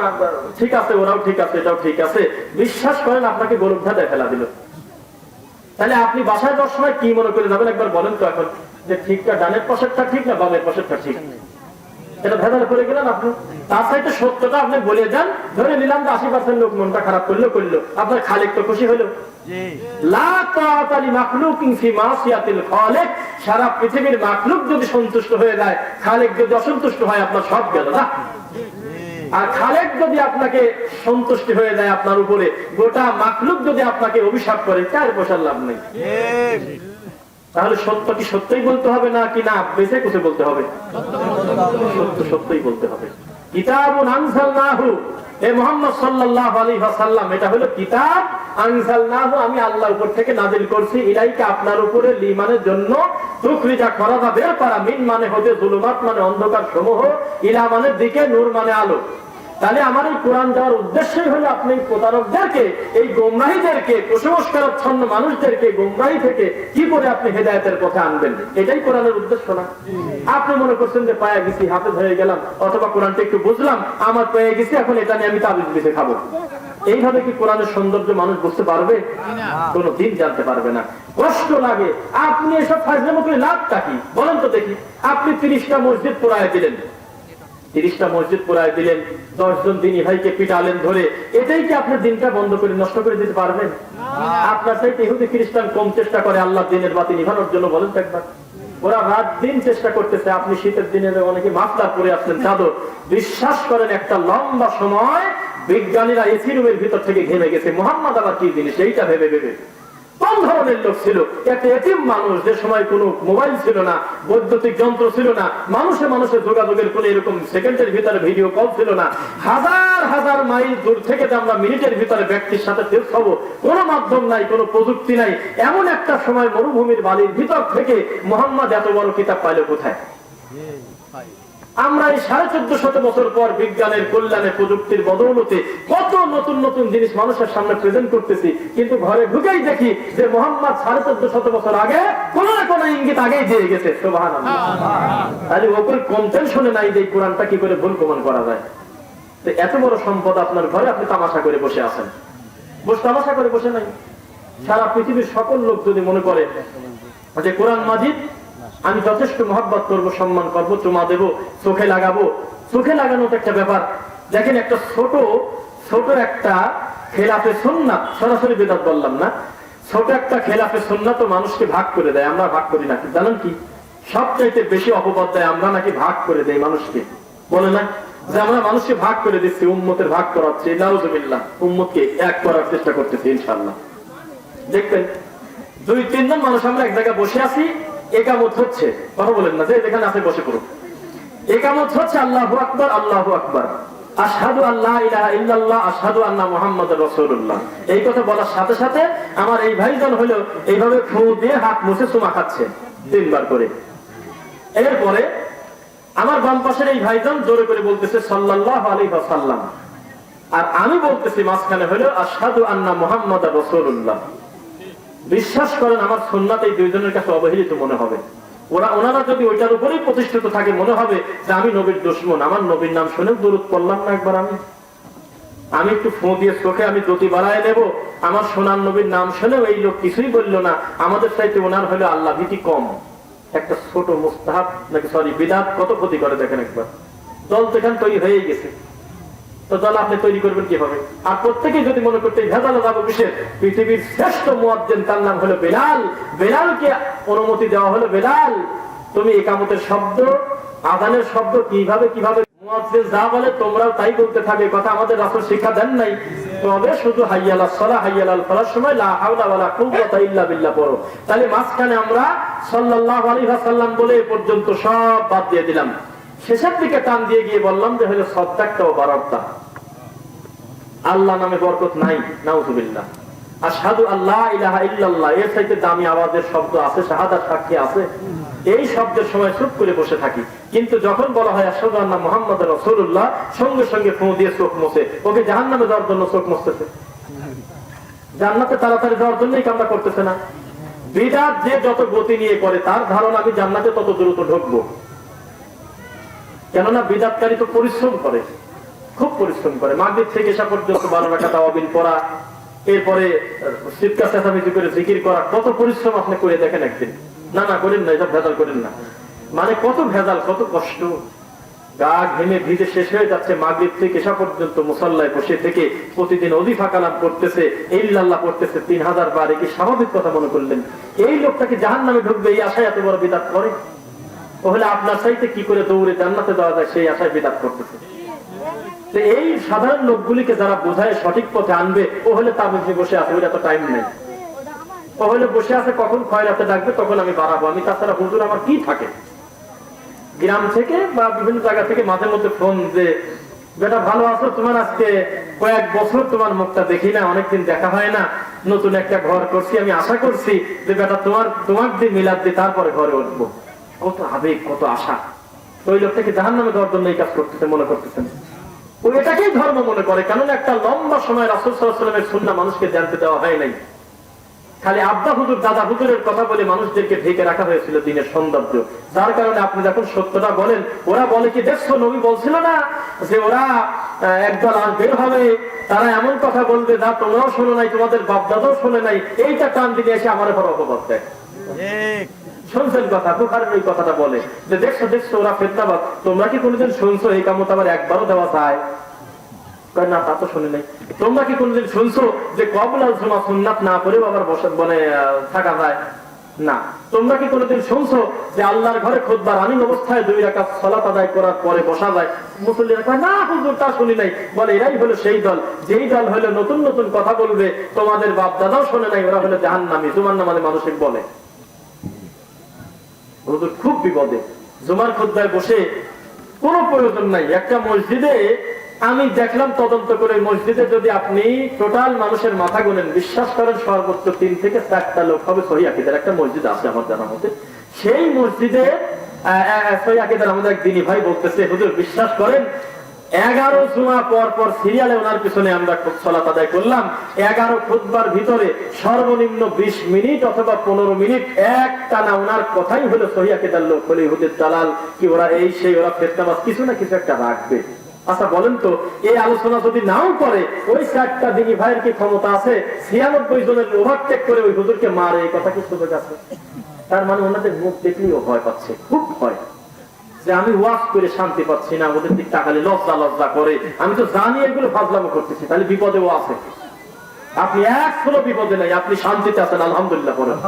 ঠিক আছে, ওরাও ঠিক আছে, এটাও ঠিক আছে, বিশ্বাস করেন আপনাকে গরুর ধাঁধায় ফেলা দিল। তাহলে আপনি বাসায় যাওয়ার সময় কি মনে করে যাবেন একবার বলেন তো এখন, যে ঠিকটা ডানের পাশেরটা ঠিক না বামের পাশেরটা ঠিক? এটা ভেজাল করে গেলেন আপনি। তার সাথে সত্যটা আপনি বলে যান, ধরে নিলাম যে 80% লোক মনটা খারাপ করলো, আপনার খালিক তো খুশি হলো। সারা পৃথিবীর মাখলুক যদি সন্তুষ্ট হয়ে যায়, খালিক যদি অসন্তুষ্ট হয়, আপনার সব গেল না। আর খালেক যদি আপনাকে সন্তুষ্টি হয়ে যায় আপনার উপরে, গোটা মাখলুক যদি আপনাকে অভিশাপ করে, তার পয়সার লাভ নেই। তাহলে সত্য কি সত্যই বলতে হবে না কি না বেঁচে কুচে বলতে হবে? সত্য সত্যই বলতে হবে। কিতাবুন আনজালনাহু, এ মুহাম্মদ সাল্লাল্লাহু আলাইহি ওয়াসাল্লাম, এটা হলো কিতাব। আনজালনাহু, আমি আল্লাহ উপর থেকে নাযিল করছি, ইলাইকা, আপনার উপরে, লিমানের জন্য, তুখরিজা, খরাজা, বের করা, মিন মানে হতে, যুলুমাত মানে অন্ধকার সমূহ, ইলা মানে দিকে, নূর মানে আলো। তাহলে আমার এই কোরআন দেওয়ার উদ্দেশ্যই হলো আপনি প্রতারকদেরকে, এই গোমরাহীদেরকে, কুসংস্কারাচ্ছন্ন মানুষদেরকে গোমরাহী থেকে কি করে আপনি হেদায়েতের পথে আনবেন, এটাই কোরআনের উদ্দেশ্য না। আপনি মনে করছেন যে পায়ে গেছি, হাতে ধরে গেলাম, অথবা কোরআনটা একটু বুঝলাম, আমার পেয়ে গেছি, এখন এটা নিয়ে আমি তাবিজ দিতে খাবো। এইভাবে কি কোরআনের সৌন্দর্য মানুষ বুঝতে পারবে? কোনদিন জানতে পারবে না। কষ্ট লাগে। আপনি এসব ফাজলামো করে লাভটা কি বলেন তো দেখি? আপনি 30টা মসজিদ পুরায় দিলেন, 30টা মসজিদ পুরায় দিলেন, 10 জন দিনী ভাইকে পিটালেন ধরে, এটাই কি আপনি দিনটা বন্ধ করে নষ্ট করে দিতে পারবেন? আপনার চাইতে ইহুদি খ্রিস্টান কম চেষ্টা করে আল্লাহ দিনের বাতি নিভানোর জন্য, বলেন তো একবার। ওরা রাত দিন চেষ্টা করতেছে, আপনি শীতের দিনে অনেকে মাফলার পরে আসছেন, চাদর। বিশ্বাস করেন একটা লম্বা সময় বিজ্ঞানীরা এসি রুমের ভিতর থেকে ঘেমে গেছে, মোহাম্মদ আবার কি জিনিস এইটা ভেবে ভেবে। কোন ধরনের লোক ছিল? একটা এতিম মানুষ, যে সময় কোনো মোবাইল ছিল না, বৈদ্যুতিক যন্ত্র ছিল না, মানুষের যোগাযোগের কোন এরকম সেকেন্ডের ভিতরে ভিডিও কল ছিল না, হাজার হাজার মাইল দূর থেকে আমরা মিনিটের ভিতরে ব্যক্তির সাথে টেক্সট হবো, কোনো মাধ্যম নাই, কোনো প্রযুক্তি নাই, এমন একটা সময় মরুভূমির বালির ভিতর থেকে মোহাম্মদ এত বড় কিতাব পাইল কোথায়? আমরা এই 1450 বছর পর বিজ্ঞানের কল্যাণে, প্রযুক্তির বদৌলতে কত নতুন নতুন জিনিস মানুষের সামনে প্রেজেন্ট করতেছি, কিন্তু ঘরে ঢুকেই দেখি যে মোহাম্মদ 1450 বছর আগে কোন না কোন ইঙ্গিত আগেই দিয়ে গেছে। সুবহানাল্লাহ। তাহলে ওপরে কন্টেনশনে নাই যে কোরআনটা কি করে ভুল প্রমাণ করা যায়। তো এত বড় সম্পদ আপনার ঘরে, আপনি তামাশা করে বসে আছেন। তামাশা করে বসে নাই, সারা পৃথিবীর সকল লোক যদি মনে করে যে কোরআন মাজিদ আমি যথেষ্ট মহব্বত করবো, সম্মান করবো, চুমা দেবো, চোখে লাগাবো, চোখে লাগানো তো একটা ব্যাপার। দেখেন একটা ছোট একটা খেলাফে সুন্নাত, সরাসরি বিদআত বললাম না, ছোট একটা খেলাফে সুন্নাত মানুষকে ভাগ করে দেয়। আমরা ভাগ করি না, জানেন কি? সবচাইতে বেশি অপবাদ দেয় আমরা নাকি ভাগ করে দেই মানুষকে, বলে না যে আমরা মানুষকে ভাগ করে দিচ্ছি, উম্মতের ভাগ করাচ্ছি, নাউজুবিল্লাহ, উম্মতকে এক করার চেষ্টা করতেছি। ইনশাআল্লাহ দেখবেন 2-3 জন মানুষ আমরা এক জায়গায় বসে আছি, একামত হচ্ছে, কথা বলেন না যে যেখানে আপনি বসে পড়ুন, একামত হচ্ছে আল্লাহু আকবার, আল্লাহু আকবার, আশহাদু আল্লা ইলাহা ইল্লাল্লাহ, আশহাদু আন্না মুহাম্মাদুর রাসূলুল্লাহ। এই কথা বলার সাথে সাথে আমার এই ভাইজন হলো এইভাবে ফু দিয়ে হাত মুছে চুমা খাচ্ছে 3 বার করে। এরপরে আমার বাম পাশের এই ভাইজন জোরে করে বলতেছে সাল্লাল্লাহু আলাইহি ওয়াসাল্লাম, আর আমি বলতেছি মাঝখানে হলো আশহাদু আন্না মুহাম্মাদুর রাসূলুল্লাহ। বিশ্বাস করেন আমার সুন্নাত এই দুইজনের কাছে অবহেলিত মনে হবে। ওনারা যদি ওইটার উপরেই প্রতিষ্ঠিত থাকে, মনে হবে যে আমি নবীর দুশমন। আমার নবীর নাম শুনেও দরুদ পড়লাম না একবার, আমি একটু ফোঁ দিয়ে চোখে আমি গতি বাড়ায় নেব, আমার সোনার নবীর নাম শুনেও এই লোক কিছুই বললো না, আমাদের চাইতে ওনার হলো আল্লাহ ভীতি কম। একটা ছোট মুস্তাহাব নাকি সরি বিদআত কত ক্ষতি করে দেখেন একবার। দল তো এখানে তৈরি হয়েই গেছে, তো দল আপনি তৈরি করবেন কিভাবে? আর প্রত্যেকেই যদি মনে করতে ভেজাল যাবো বিশেষ, পৃথিবীর শ্রেষ্ঠ মুয়াজ্জিন তার নাম হলো বেলাল, বেলালকে অনুমতি দেওয়া হলো, বেলাল তুমি ইকামতের শব্দ, আযানের শব্দ কিভাবে মুয়াজ্জিন যা বলে তোমরাও তাই বলতে থাকবে। কথা আমাদের রাসূল শিক্ষা দেন নাই, তবে শুধু হাইয়া আলাস সালাহ, হাইয়া আলাল ফালাহ সময় লা হাওলা ওয়ালা কুওয়াতা ইল্লা বিল্লাহ পড়ো। তাহলে মাঝখানে আমরা সাল্লাল্লাহু আলাইহি ওয়াসাল্লাম বলে এ পর্যন্ত সব বাদ দিয়ে দিলাম। শেষের দিকে টান দিয়ে গিয়ে বললাম যে হলো সদ্দাকটাও বারাতটা, আল্লাহ নামে বরকত নাই, নাউজুবিল্লাহ। আশহাদু আল্লা ইলাহা ইল্লাল্লাহ এর চাইতে দামি আওয়াজের শব্দ আছে, শাহাদাত সাক্ষী আছে? এই শব্দের সময় চুপ করে বসে থাকি, কিন্তু যখন বলা হয় আশহাদু আন্না মুহাম্মাদুর রাসূলুল্লাহ, সঙ্গে সঙ্গে ফু দিয়ে চোখ মুছে, ওকে জাহান্নামে যাওয়ার জন্য চোখ মুছতেছে, জান্নাতে তাড়াতাড়ি যাওয়ার জন্যই কামনা করতেছে না। বিদআত যে যত গতি নিয়ে করে তার ধারণা আমি জান্নাতে তত দ্রুত ঢুকবো, কেননা বিদআতকারী তো পরিশ্রম করে, খুব পরিশ্রম করে। মাগরিব থেকে এশা পর্যন্ত 12 রাকাত তাওয়াবিল পড়া, এরপরে সিদকা চেঁচামেচি করে জিকির করা, কত পরিশ্রম আপনি করে দেখেন একদিন। না করেন না, এটা ভেজাল করেন না, মানে কত ভেজাল, কত কষ্ট, গা ঘেমে ভিজে শেষ হয়ে যাচ্ছে। মাগরিব থেকে এশা পর্যন্ত মুসাল্লায় বসে থেকে প্রতিদিন ওযিফা কালাম করতেছে, ইল্লাল্লাহ পড়তেছে 3000 বার। কি স্বাভাবিক কথা মনে করলেন? এই লোকটাকে জাহান্নামে ঢুকবে এই আশায় এত বড় বিদআত করে? তাহলে আপনার চাইতে কি করে দৌড়ে জান্নাতে যাওয়া যায় সেই আশায় বিদআত করতেছে। এই সাধারণ লোকগুলিকে যারা বোঝায় সঠিক পথে আনবে, ও হলে তাবিজে বসে আছে, ওইটা তো টাইম নেই। ও হলে বসে আছে কখন খয়রাতে ডাকবে তখন আমি বাড়াবো, আমি তাছাড়া হুজুর আমার কি থাকে। গ্রাম থেকে বা বিভিন্ন জায়গা থেকে মাঝে মধ্যে ফোন, যে বেটা ভালো আছো, তোমার আজকে কয়েক বছর তোমার মুখটা দেখি না, অনেকদিন দেখা হয় না, নতুন একটা ঘর করছি, আমি আশা করছি যে বেটা তোমার দিয়ে মিলাদ দিয়ে তারপরে ঘরে উঠবো। কত আবেগ, কত আশা। ওই লোকটাকে জাহান্নামে যাওয়ার জন্য এই কাজ করতেছে মনে করতেছেন, ও এটাকেই ধর্ম মনে করে। কেননা একটা লম্বা সময় রাসূল সাল্লাল্লাহু আলাইহি ওয়াসাল্লামের সুন্নাহ মানুষকে জানতে দেওয়া হয় নাই, খালি আব্বা হুজুর দাদা হুজুরের কথা বলে মানুষদেরকে ঢেকে রাখা হয়েছিল দিনের সৌন্দর্য। যার কারণে আপনি যখন সত্যটা বলেন, ওরা বলে কি দেখছো নবী বলছিল না যে ওরা একদল বের হবে, তারা এমন কথা বলবে যা তোমরাও শোনো নাই, তোমাদের বাপ দাদাও শোনে নাই, এইটা টান দিলে এসে আমার উপর অপবাদ দেয়। শুনছেন কথা, বুখারীর ওই কথাটা বলে যে দেখছো ওরা ফিতনাবাজ, তোমরা কি কোনোদিন শুনছো এই কামত আবার একবারও দেওয়া যায়? না, তা তো শুনি নাই। তোমরা কি কোনদিন শুনছো যে কবুল জুমা সুন্নাত না করেও আবার বসে থাকা যায়? না। তোমরা কি কোনদিন শুনছো যে আল্লাহর ঘরে খুতবা রানিং অবস্থায় 2 রাকাত সালাত আদায় করার পরে বসা যায়? মুসল্লিরা কয় না হুজুর, তা শুনি নাই। বলে এরাই হলো সেই দল, যেই দল হলো নতুন নতুন কথা বলবে, তোমাদের বাপ দাদাও শোনে নাই, ওরা হলো জাহান্নামী। জুমার নামাজে মানুষের বলে হুজুর খুব বিপদে, জুমার খুতবায় বসে কোনো প্রয়োজন নাই। একটা মসজিদে আমি দেখলাম তদন্ত করে, মসজিদে যদি আপনি টোটাল মানুষের মাথা গুনেন, বিশ্বাস করেন সর্বোচ্চ 3 থেকে 4টা লোক হবে সহিহ আকীদার। একটা মসজিদ আছে আমার জানা মতে, সেই মসজিদে সহিহ আকীদার আমাদের এক দিনী ভাই বলতেছে, হুজুর বিশ্বাস করেন 11 জুমা পর পর সিরিয়ালে ওনার পিছনে আমরা সালাত আদায় করলাম। 11 খুতবার ভিতরে সর্বনিম্ন 20 মিনিট অথবা 15 মিনিট এক টানা ওনার কথাই হলো সহিহ আকীদার লোক হলে হুজুর দালাল কি ওরা এই সেই, ওরা ফিতনাবাজ, কিছু না কিছু একটা রাখবে। আচ্ছা বলেন তো, এই আলোচনা যদি নাও করে, ওই 4টা দিনী ভাইয়ের কি ক্ষমতা আছে 96 জনের ওভারটেক করে ওই হুজুরকে মারে? এই কথা কি সুযোগ আছে? তার মানে ওনাদের মুখ দেখলেও ভয় পাচ্ছে, খুব ভয় যে আমি ওয়াজ করে শান্তি পাচ্ছি না, ওদের দিক তাকালে লজ্জা লজ্জা করে। আমি তো জানি এগুলো ফাজলামো করতেছি, তাহলে বিপদেও আছে। আপনি এখনো বিপদে নাই, আপনি শান্তিতে আছেন, আলহামদুলিল্লাহ বলেন।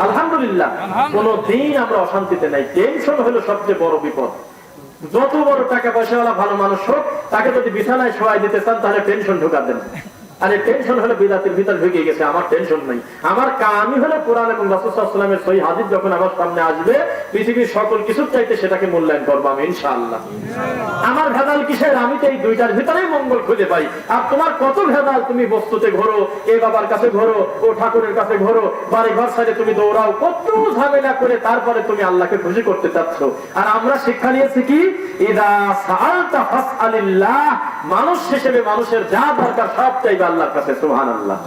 আলহামদুলিল্লাহ, কোনদিন আমরা অশান্তিতে নাই। টেনশন হলো সবচেয়ে বড় বিপদ। যত বড় টাকা পয়সাওয়ালা ভালো মানুষ হোক, তাকে যদি বিছানায় শোয়াই দিতে চান তাহলে টেনশন ঢোকা দেন। আরে টেনশন হলো বিদাতের ভিতর ঢুকে গেছে, আমার টেনশন নাই। আমার কামই হলো কোরআন এবং রাসূল সাল্লাল্লাহু আলাইহি ওয়াসাল্লামের সহিহ হাদিস যখন আমার সামনে আসবে, পৃথিবীর সকল কিছুর চাইতে সেটাকে মূল্যায়ন করব আমি ইনশাআল্লাহ। আমার ভেদাল কিসের? আমি তো এই দুইটার ভিতরেই মঙ্গল খুঁজে পাই। আর তোমার কত ভেদাল, তুমি বস্তুতে ঘোরো, এ বাবার কাছে ঘোরো, ও ঠাকুরের কাছে ঘোরো, বাড়ি ঘর সাইডে তুমি দৌড়াও, কত ঝামেলা করে তারপরে তুমি আল্লাহকে খুশি করতে চাচ্ছ। আর আমরা শিক্ষা নিয়েছি কি, ইদা সাআলতা ফাসআলিল্লাহ, মানুষ হিসেবে মানুষের যা দরকার সব চাইবে আল্লাহর কাছে। সুবহানাল্লাহ।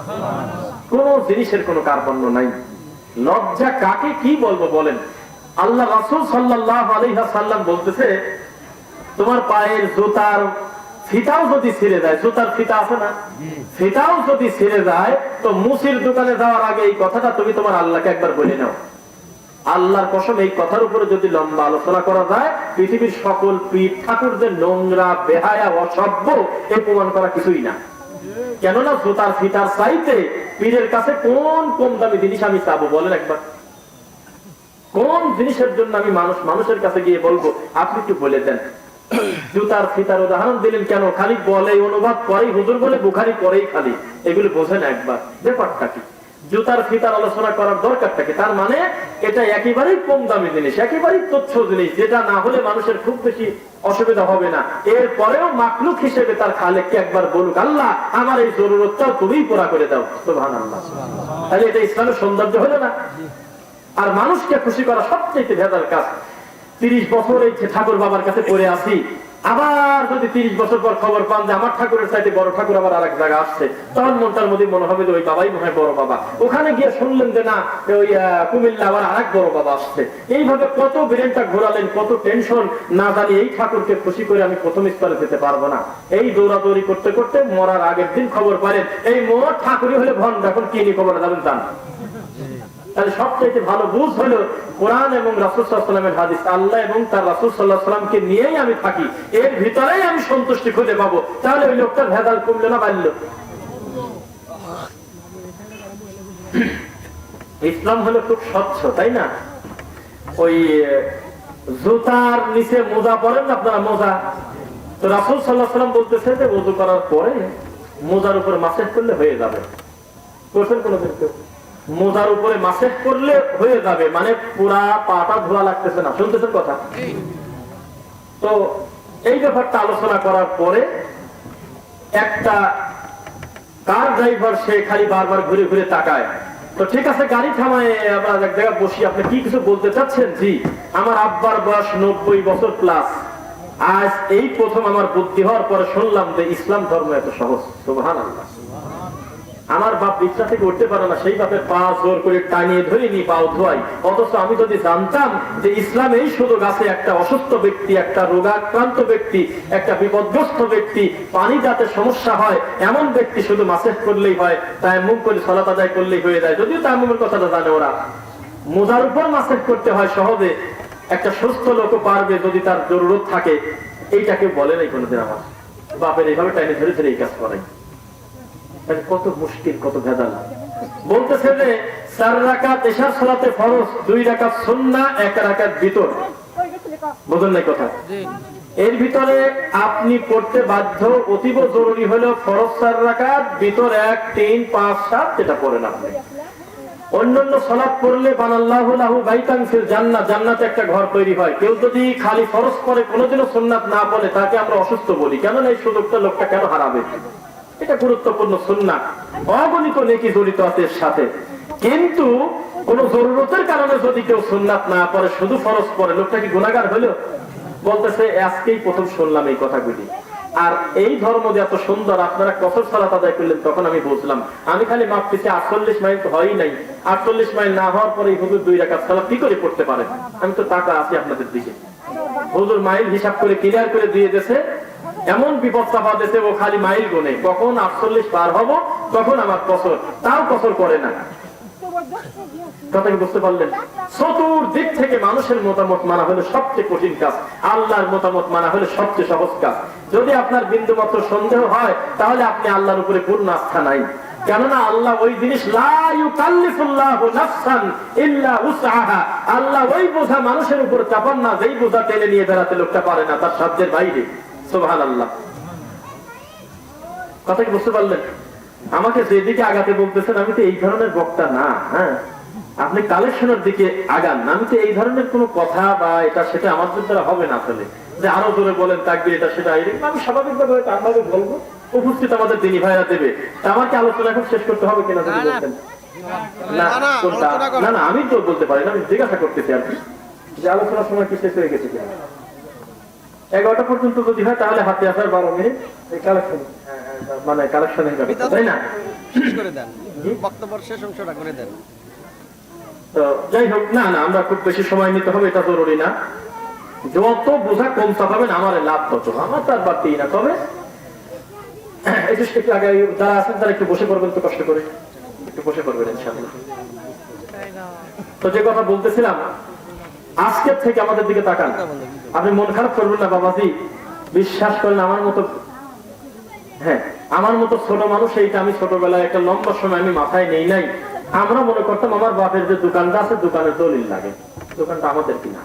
কোন জিনিসের কোনো কার্পণ্য নাই। লজ্জা কাকে কি বলবো বলেন? আল্লাহ রাসূল সাল্লাল্লাহু আলাইহি ওয়াসাল্লাম বলতেছে, তোমার পায়ের জুতার ফিতাও যদি ছিঁড়ে যায়, জুতার ফিতা আছে না, ফিতাও যদি ছিঁড়ে যায়, তো মুসির দোকানে যাওয়ার আগে এই কথাটা তুমি তোমার আল্লাহকে একবার বলে নাও। আল্লাহর কসম, এই কথার উপরে যদি লম্বা আলোচনা করা যায়, পৃথিবীর সকল পীর ঠাকুরদের নোংরা, বেহায়া, অসভ্য এই প্রমাণ করা কিছুই না। কেননা জুতার ফিতার চাইতে পীরের কাছে কোন কম দামি জিনিস আমি চাবো বলেন একবার? কোন জিনিসের জন্য আমি মানুষের কাছে গিয়ে বলবো? আপনি একটু বলে দেন। জুতার ফিতার উদাহরণ দিলেন কেন? খালি বলে, অনুবাদ করেই হুজুর বলে, বুখারী পড়েই খালি, এগুলো বোঝেন একবার ব্যাপারটা কি? জুতার ফিতার আলোচনা করার দরকারটা কি? তার মানে এটা একেবারেই কম দামি জিনিস, একেবারেই তুচ্ছ জিনিস, যেটা না হলে মানুষের খুব বেশি অসুবিধা হবে না। এরপরেও মাখলুক হিসেবে তার খালেককে একবার বলুক, আল্লাহ আমার এই জরুরতটাও তুমিই পুরা করে দাও। সুবহানাল্লাহ। তাহলে এটা ইসলামের সৌন্দর্য হলো না? আর মানুষকে খুশি করা সবচেয়ে ভেজাল কাজ। 30 বছর এই ঠাকুর বাবার কাছে পড়ে আসি, আবার যদি 30 বছর পর খবর পান যে আমার ঠাকুরের চাইতে বড় ঠাকুর আবার আরেক জায়গা আসছে, তখন মনটার মধ্যে মনে হবে যে ওই বাবাই মনে হয় বড় বাবা। ওখানে গিয়ে শুনলেন যে না, ওই কুমিল্লা আবার আরেক বড় বাবা আসছে। এইভাবে কত ব্রেনটা ঘোরালেন, কত টেনশন, না জানি এই ঠাকুরকে খুশি করে আমি প্রথম স্তরে যেতে পারবো না। এই দৌড়াদৌড়ি করতে করতে মরার আগের দিন খবর পাইলেন এই মোর ঠাকুরই হলে ভণ্ড, এখন কি নিয়ে খবর যাবেন জান? তাহলে সবচেয়ে ভালো বুঝ হলো কোরআন এবং রাসূল সাল্লাল্লাহু আলাইহি ওয়াসাল্লামের হাদিস। আল্লাহ এবং তার রাসূল সাল্লাল্লাহু আলাইহি ওয়াসাল্লামকে নিয়েই আমি থাকি, এর ভিতরেই আমি সন্তুষ্টি খুঁজে পাবো। তাহলে ওই লোকটার ভেদাল কমলো না বাড়লো? ইসলাম হলো খুব স্বচ্ছ, তাই না? ওই জুতার নিচে মোজা পরেন আপনারা, মোজা তো রাসূল সাল্লাল্লাহু আলাইহি ওয়াসাল্লাম বলতেছে যে ওযু করার পরে মোজার উপর মাসেহ করলে হয়ে যাবে। করছেন কোনদিন কেউ? মোজার উপরে মাসেহ করলে হয়ে যাবে, মানে পুরা পাটা ধোয়া লাগতেছে না। শুনতেছেন কথা? তো এই ব্যাপারটা আলোচনা করার পরে একটা কার ড্রাইভার, সে খালি বারবার ঘুরে ঘুরে তাকায়। তো ঠিক আছে, গাড়ি থামায়, আমরা এক জায়গায় বসি, আপনি কি কিছু বলতে চাচ্ছেন? জি, আমার আব্বার বয়স 90 বছর প্লাস, আজ এই প্রথম আমার বুদ্ধি হওয়ার পরে শুনলাম যে ইসলাম ধর্ম এত সহজ। সুবহানাল্লাহ। আমার বাপ বিছনা থেকে উঠতে পারে না, সেই বাপের পা জোর করে টানিয়ে ধরে নি পাও ধোয়াই। অথচ আমি যদি জানতাম যে ইসলাম এই সুযোগ আছে, একটা অসুস্থ ব্যক্তি, একটা রোগাক্রান্ত ব্যক্তি, একটা বিপদগ্রস্ত ব্যক্তি, পানি যাতে সমস্যা হয় এমন ব্যক্তি শুধু মাসেহ করলেই হয়, তায়াম্মুম করে সালাত আদায় করলেই হয়ে যায়। যদিও তায়াম্মুমের কথাটা জানে ওরা, মোজার উপর মাসেহ করতে হয় সহজে, একটা সুস্থ লোকও পারবে যদি তার জরুরত থাকে। এইটাকে বলে নাই কোনোদিন আমার বাপের এইভাবে টাইনে ধরে ধরে এই কাজ করাই। কত মুশকিল, কত ভেজাল। বলতেছে যে 4 রাকাত ইশার সালাতে ফরজ, 2 রাকাত সুন্নাহ, 1 রাকাত ভিতর। বুঝলেন না কথা? এর ভিতরে আপনি পড়তে বাধ্য, অতীব জরুরি হলো ফরজ 4 রাকাত, ভিতর 1, 3, 5, 7 যেটা পড়েন আপনি। অন্যান্য সালাত পড়লে বানাল্লাহু লাহু বাইতান ফিল জান্নাহ, জান্নাতে একটা ঘর তৈরি হয়। কেউ যদি খালি ফরজ পড়ে, কোনোদিনও সুন্নাত না পড়ে, তাকে আমরা অসুস্থ বলি। কেন এই সুযোগটা লোকটা কেন হারাবে? এটা গুরুত্বপূর্ণ সুন্নাহ, অগণিত নেকি জড়িত আছে এর সাথে। কিন্তু কোন জরুরতের কারণে যদি কেউ সুন্নাত না পড়ে, শুধু ফরজ পড়ে, লোকটা কি গুনাহগার হলো? বলতেছে আজকেই প্রথম শুনলাম এই কথাগুলি। আর এই ধর্ম যে এত সুন্দর, আপনারা কসর সালাত আদায় করলেন তখন আমি বুঝলাম। আমি খালি মাপতেছি 48 মাইল তো হয়ই নাই। 48 মাইল না হওয়ার পরে হুজুর 2 রাকাত সালাত কি করে পড়তে পারেন? আমি তো টাকা আছি আপনাদের দিকে। হুজুর মাইল হিসাব করে ক্লিয়ার করে দিয়ে দিয়েছে, এমন বিপদ চাপা দিতে ও খালি মাইল গুনে, কখন 48 পার হব, কখন আমার কসর, তাও কসর করে না। কথা কি বুঝতে পারলেন? চতুর্দিক থেকে মানুষের মতামত মানা হলো সবচেয়ে কঠিন কাজ, আল্লাহর মতামত মানা হলো সবচেয়ে সহজ কাজ। যদি আপনার বিন্দু মাত্র সন্দেহ হয়, তাহলে আপনি আল্লাহর উপরে পূর্ণ আস্থা নাই। কেননা আল্লাহ ওই জিনিস লা ইউকাল্লিফুল্লাহু নাফসান ইল্লা উসআহা, আল্লাহ ওই বোঝা মানুষের উপর চাপান না যেই বোঝা টেনে নিয়ে বেড়াতে লোকটা পারে না, তার সাধ্যের বাইরে। সুবহানাল্লাহ। কথা কি বুঝতে পারলেন? আমাকে যেদিকে আগাতে বলতেছেন, আমি তো এই ধরনের বক্তা না। হ্যাঁ, আপনি কালেকশনের দিকে আগান না, আমি তো এই ধরনের কোনো কথা বা এটা সেটা আমার দ্বারা হবে না। আসলে যে আরো জোরে বলেন তাকবীর এটা সেটা, আমি স্বাভাবিকভাবে তারভাবে বলবো, উপস্থিত আমাদের দিনী ভাইরা দেবে। আমার কি আলোচনা এখন শেষ করতে হবে কিনা যদি বলতেন? না না না, আমি তো বলতে পারি না, আমি জিজ্ঞাসা করতেছি আর কি, যে আলোচনার সময় কি শেষ হয়ে গেছে কিনা। 11টা পর্যন্ত যদি হয় তাহলে হাতে আসার 12 মিনিট কালেকশন, মানে কালেকশনের ব্যাপার, তাই না? বক্তব্য শেষ অংশটা করে দেন। তো যাই হোক, না না, আমরা খুব বেশি সময় নিতে হবে এটা জরুরি না। যত বোঝা কম চাপাবেন আমার লাভ তত, আমার তার বাড়তি না। তবে একটু আগে যারা আছেন তারা একটু বসে পড়বেন, তো কষ্ট করে একটু বসে পড়বেন ইনশাআল্লাহ। তো যে কথা বলতেছিলাম, আজকের থেকে আমাদের দিকে তাকান। আপনি মন খারাপ করবেন না বাবাজি, বিশ্বাস করেন আমার মতো, হ্যাঁ আমার মতো ছোট মানুষ এইটা আমি ছোটবেলায় একটা লম্বা সময় আমি মাথায় নেই নাই। আমরা মনে করতাম আমার বাপের যে দোকানটা আছে, দোকানের দলিল লাগে, দোকানটা আমাদের কিনা।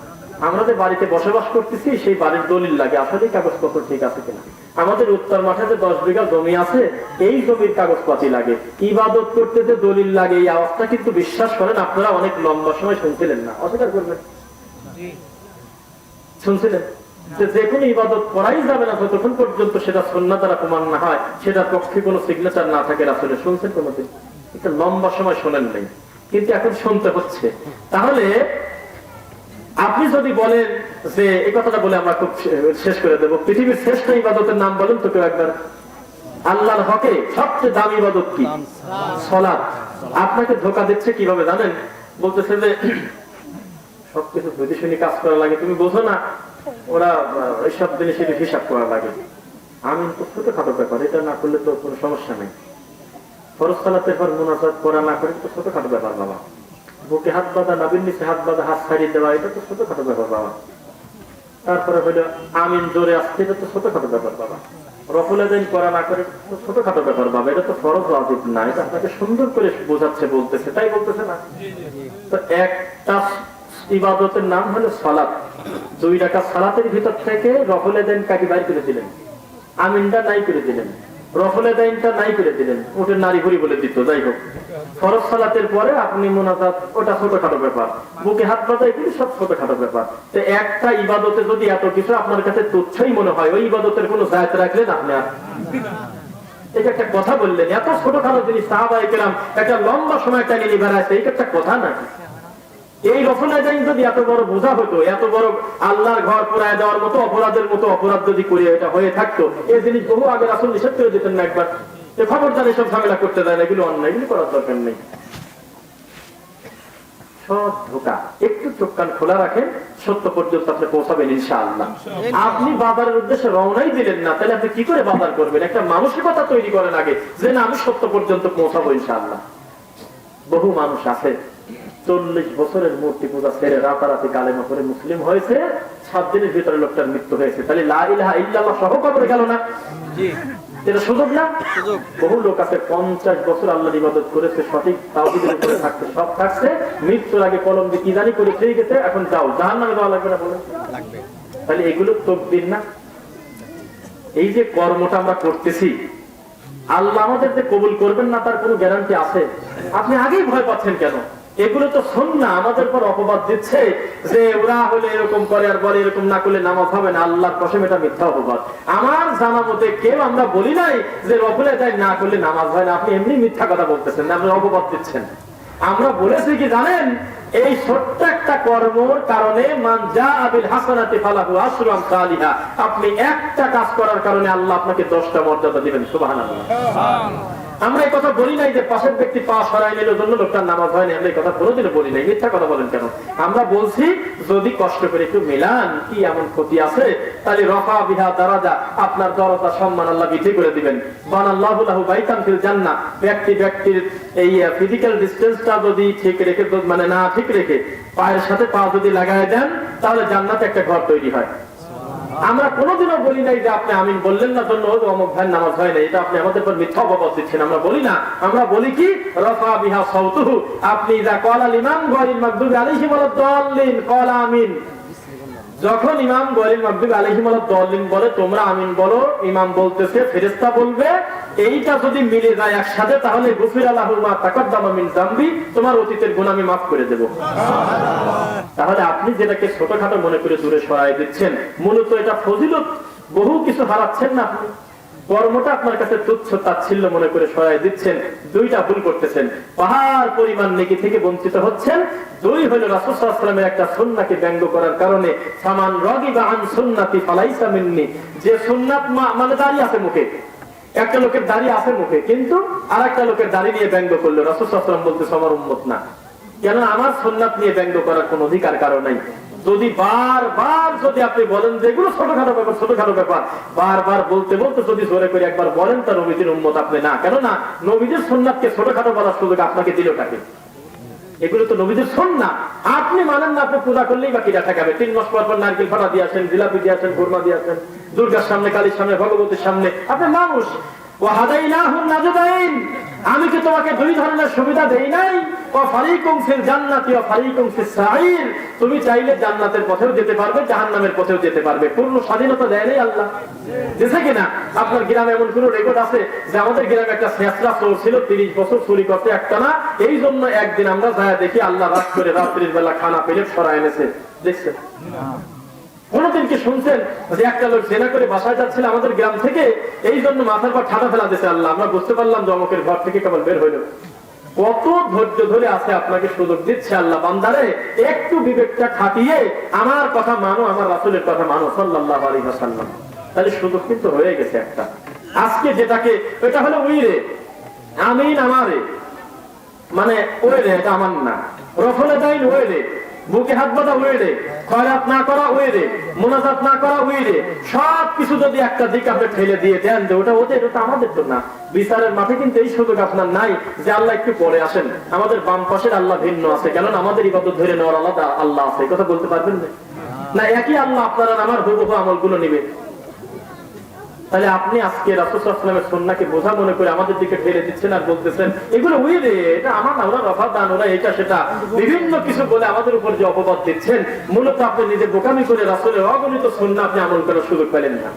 আমরা যে বাড়িতে বসবাস করতেছি সেই বাড়ির দলিল লাগে, আসলে কাগজপত্র ঠিক আছে কিনা। আমাদের উত্তর মাঠে যে 10 বিঘা জমি আছে, এই জমির কাগজপাতি লাগে। ইবাদত করতে যে দলিল লাগে, এই আওয়াজটা কিন্তু বিশ্বাস করেন আপনারা অনেক লম্বা সময় শুনছিলেন না, অস্বীকার করবেন? শুনছিলেন যে কোনো ইবাদত করাই যাবে না যতক্ষণ পর্যন্ত সেটা সুন্নাহ দ্বারা প্রমাণ না হয়, সেটার পক্ষে কোনো সিগনেচার না থাকে রাসূলের। শুনছেন কোনোদিন? এটা লম্বা সময় শোনেন নাই, কিন্তু এখন শুনতে হচ্ছে। তাহলে আপনি যদি বলেন যে এই কথাটা বলে আমরা খুব শেষ করে দেবো, পৃথিবীর শ্রেষ্ঠ ইবাদতের নাম বলেন তো কেউ একবার। আল্লাহর হকে সবচেয়ে দামি ইবাদত কি? সালাত। আপনাকে ধোঁকা দিচ্ছে কিভাবে জানেন? বলতেছে যে সবকিছু বুঝে শুনে কাজ করা লাগে, তুমি বোঝো না, ওরা এইসব জিনিসের হিসাব করা লাগে। আমি তো ছোটখাটো ব্যাপার, এটা না করলে তো কোনো সমস্যা নেই। ফরজ সালাতের পর মুনাজাত করা না করে তো ছোটখাটো ব্যাপার বাবা। বুকে হাত বাঁধা, নাভির নিচে হাত বাঁধা, হাত ছাড়িয়ে দেওয়া, এটা তো ছোটখাটো ব্যাপার বাবা। তারপরে হইলো আমিন জোরে আসছে, এটা তো ছোটখাটো ব্যাপার বাবা। রফুল আযান করা না করে তো ছোটখাটো ব্যাপার বাবা, এটা তো ফরজ ওয়াজিব না। এটা আপনাকে সুন্দর করে বোঝাচ্ছে, বলতেছে, তাই বলতেছে না? তো একটা ইবাদতের নাম হলো সালাত। 2 রাকাত সালাতের ভিতর থেকে রফুল আযান কাটি বাইর করে দিলেন, আমিনটা নাই করে দিলেন, রফুল আযানটা নাই করে দিলেন, ওটা নারী ভুরি বলে দিত। যাই হোক, ফরজ সালাতের পরে আপনি মুনাজাত, ওটা ছোটখাটো ব্যাপার। বুকে হাত বাঁধা, এগুলি সব ছোটখাটো ব্যাপার। তো একটা ইবাদতে যদি এত কিছু আপনার কাছে তুচ্ছই মনে হয়, ওই ইবাদতের কোনো জায়েজ রাখলেন আপনি? আর এটা একটা কথা বললেন, এত ছোটখাটো জিনিস সাহাবায়ে কেরাম একটা লম্বা সময় টানিয়ে নিয়ে বেড়াচ্ছে, এটা একটা কথা নাকি? এই রফুল আযান যদি এত বড় বোঝা হতো, এত বড় আল্লাহর ঘর পুরায় দেওয়ার মতো অপরাধের মতো অপরাধ যদি করে এটা হয়ে থাকতো, এই জিনিস বহু আগে রাসূল নিষেধ করে দিতেন না একবার? খবরদার এসব ঝামেলা করতে দেয় না, এগুলো অন্যায়, এগুলো করার দরকার নেই। সব ধোঁকা। একটু চোখ কান খোলা রাখেন, সত্য পর্যন্ত আপনি পৌঁছাবেন ইনশাআল্লাহ। আপনি বাজারের উদ্দেশ্যে রওনাই দিলেন না, তাহলে আপনি কি করে বাজার করবেন? একটা মানসিকতা তৈরি করেন আগে, যে না আমি সত্য পর্যন্ত পৌঁছাবো ইনশাআল্লাহ। বহু মানুষ আছে 40 বছরের মূর্তি পূজা ছেড়ে রাতারাতি কালেমা করে মুসলিম হয়েছে, 7 দিনের ভিতরে লোকটার মৃত্যু হয়েছে। তাহলে লা ইলাহা ইল্লাল্লাহ সহ কবরে গেল না? এটা সুযোগ না? বহু লোক আছে 50 বছর আল্লাহর ইবাদত করেছে, সঠিক তাওহীদের উপরে থাকতে সব থাকছে, মৃত্যুর আগে কলম দিয়ে কি জানি করে ফিরে গেছে, এখন যাও জাহান্নামে যাওয়া লাগবে না বলেন? লাগবে। তাহলে এগুলো তাকদীর না? এই যে কর্মটা আমরা করতেছি, আল্লাহ আমাদের যে কবুল করবেন না তার কোনো গ্যারান্টি আছে? আপনি আগেই ভয় পাচ্ছেন কেন? এগুলো তো সুন্নাহ, আমাদের পর অপবাদ দিচ্ছে যে ওরা হলে এরকম করে আর বলে এরকম না করলে নামাজ হবে না। আল্লাহর কসম এটা মিথ্যা অপবাদ। আমার জানা মতে কেউ আমরা বলি নাই যে রফুল আযান না করলে নামাজ হয় না। আপনি এমনি মিথ্যা কথা বলতেছেন, আপনি অপবাদ দিচ্ছেন। আমরা বলেছি কি জানেন? এই ছোট্ট একটা কর্মের কারণে মান জাআ বিল হাসানাতি ফালাহু আশরু আমসালিহা, আপনি একটা কাজ করার কারণে আল্লাহ আপনাকে 10টা মর্যাদা দিবেন। সুবহানাল্লাহ। আমরা এই কথা বলি নাই যে পাশের ব্যক্তি পা সরাই নিল জন্য লোকটার নামাজ হয়নি, আমরা এই কথা কোনোদিনও বলি নাই। মিথ্যা কথা বলেন কেন? আমরা বলছি যদি কষ্ট করে একটু মিলান, কি এমন ক্ষতি আছে? তাহলে রফা বিহা দারাজা, আপনার দরজা সম্মান আল্লাহ বৃদ্ধি করে দিবেন। বানাল্লাহু লাহু বাইতান ফিল জান্নাহ, ব্যক্তির এই ফিজিক্যাল ডিসটেন্সটা যদি ঠিক রেখে, মানে না ঠিক রেখে পায়ের সাথে পা যদি লাগায় দেন, তাহলে জান্নাতে একটা ঘর তৈরি হয়। আমরা কোনোদিনও বলি নাই যে আপনি আমিন বললেন না জন্য অমুক ভাই নামাজ হয় না, এটা আপনি আমাদের উপর মিথ্যা অপবাদ দিচ্ছেন। আমরা বলি না, আমরা বলি কি রফা বিহা সাউতুহু, আপনি যা ক্বালাল ইমাম গায়রিল মাগদুবি আলাইহিম ওয়ালাদ-দাল্লিন ক্বালা আমিন, যখন ইমাম গায়রিল মাগদুবি আলাইহিম ওয়ালাদ-দাল্লিন বলে তোমরা আমিন বলো, ইমাম বলতেছে ফেরেশতা বলবে, এইটা যদি মিলে যায় একসাথে তাহলে গুফিরা লাহু মা তাকাদ্দামা মিন যামবি, তোমার অতীতের গুনাহ আমি মাফ করে দেব। তাহলে আপনি যেটাকে ছোটখাটো মনে করে দূরে সরাই দিচ্ছেন, মূলত এটা ফজিলত, বহু কিছু হারাচ্ছেন না আপনি। কর্মটা আপনার কাছে তুচ্ছ তাচ্ছিল্য মনে করে সরাই দিচ্ছেন, দুইটা ভুল করতেছেন। পাহাড় পরিমাণ নেকি থেকে বঞ্চিত হচ্ছেন। দুই হলো রাসূল সাল্লাল্লাহু আলাইহি ওয়াসাল্লামের একটা সুন্নাহকে ব্যঙ্গ করার কারণে, ফামান রাগিবা আন সুন্নতি ফালাইসা মিন্নি, যে সুন্নাত মানে দাড়ি আছে মুখে, একটা লোকের দাড়ি আছে মুখে কিন্তু আরেকটা লোকের দাড়ি নিয়ে ব্যঙ্গ করলো, রাসূল সাল্লাল্লাহু আলাইহি ওয়াসাল্লাম বলতেছে আমার উম্মত না। কেন? আমার সুন্নাত নিয়ে ব্যঙ্গ করার কোন অধিকার কারো নাই। যদি বারবার যদি আপনি বলেন যে এগুলো ছোটখাটো ব্যাপার, বারবার বলতে বলতে যদি জোরে করে একবার বলেন তা নবীজির উম্মত আপনি না। কেন না? নবীজির সুন্নাতকে ছোটখাটো বলার সুযোগ আপনাকে দিল কাকে? এগুলো তো নবীজির সুন্নাত, আপনি মানেন না। আপনি পূজা করলেই বা কিরা ঠেকাবে? 3 মাস পর নারকেল ফাটা দিয়ে আসেন, জিলাপি দিয়ে আসেন, খুরমা দিয়ে আসেন, দুর্গার সামনে, কালীর সামনে, ভগবতীর সামনে। আপনি মানুষ। ওয়াহাদাইনাহুন নাজদাইন, আমি কি তোমাকে দুই ধরনের সুবিধা দেই নাই? ওয়া ফারিকুম ফিল জান্নাতি ওয়া ফারিকুম ফিস সাঈর, তুমি চাইলে জান্নাতের পথেও যেতে পারবে, জাহান্নামের পথেও যেতে পারবে। পূর্ণ স্বাধীনতা দেয় নাই আল্লাহ? দিয়েছে কিনা? আপনার গ্রামে এমন কোন রেকর্ড আছে যে আমাদের গ্রামে একটা শেষরা চোর ছিল, 30 বছর চুরি করতে একটানা, এই জন্য একদিন আমরা যায় দেখি আল্লাহ রাত করে রাত্রির বেলা খানা পেলে সরাই এনেছে? দেখছেন? কোনদিন কি শুনছেন যে একটা লোক জেনা করে বাসায় যাচ্ছিল আমাদের গ্রাম থেকে, এই জন্য মাথার পর ঠাটা ফেলা দিয়েছে আল্লাহ? আমরা বুঝতে পারলাম যে অমুকের ঘর থেকে কেবল বের হইল। কত ধৈর্য ধরে আছে, আপনাকে সুযোগ দিচ্ছে আল্লাহ, বান্দারে একটু বিবেকটা খাটিয়ে আমার কথা মানো, আমার রাসূলের কথা মানো সাল্লাল্লাহু আলাইহি ওয়াসাল্লাম, তাহলে সুযোগ কিন্তু হয়ে গেছে একটা। আজকে যেটাকে, এটা হলো উইরে, আমিন আমারে, মানে ওইরে, এটা আমার না। রফলে দাইন ওইরে, বুকে হাত বাঁধা ওইরে, খয়রাত না করা ওইরে, মুনাজাত না করা ওইরে, সব কিছু যদি একটা দিক আপনি ফেলে দিয়ে দেন যে ওটা ওদের, ওটা আমাদের তো না। বিচারের মাঠে কিন্তু এই সুযোগ আপনার নাই যে আল্লাহ একটু পরে আসেন, আমাদের বাম পাশের আল্লাহ ভিন্ন আছে, কেননা আমাদের ইবাদত ধরে নেওয়ার আলাদা আল্লাহ আছে। এই কথা বলতে পারবেন না? একই আল্লাহ আপনারা আমার হুবহু আমলগুলো নেবে। তাহলে আপনি আজকে রাসূল সাল্লাল্লাহু আলাইহি ওয়াসাল্লামের সুন্নাহকে বোঝা মনে করে আমাদের দিকে ঠেলে দিচ্ছেন আর বলতেছেন এগুলো ওইরে, এটা আমার না, ওরা রফা দান, ওরা এটা সেটা, বিভিন্ন কিছু বলে আমাদের উপর যে অপবাদ দিচ্ছেন, মূলত আপনি নিজে বোকামি করে রাসূলের অগণিত সুন্নাহ আপনি আমল করার সুযোগ পেলেন না।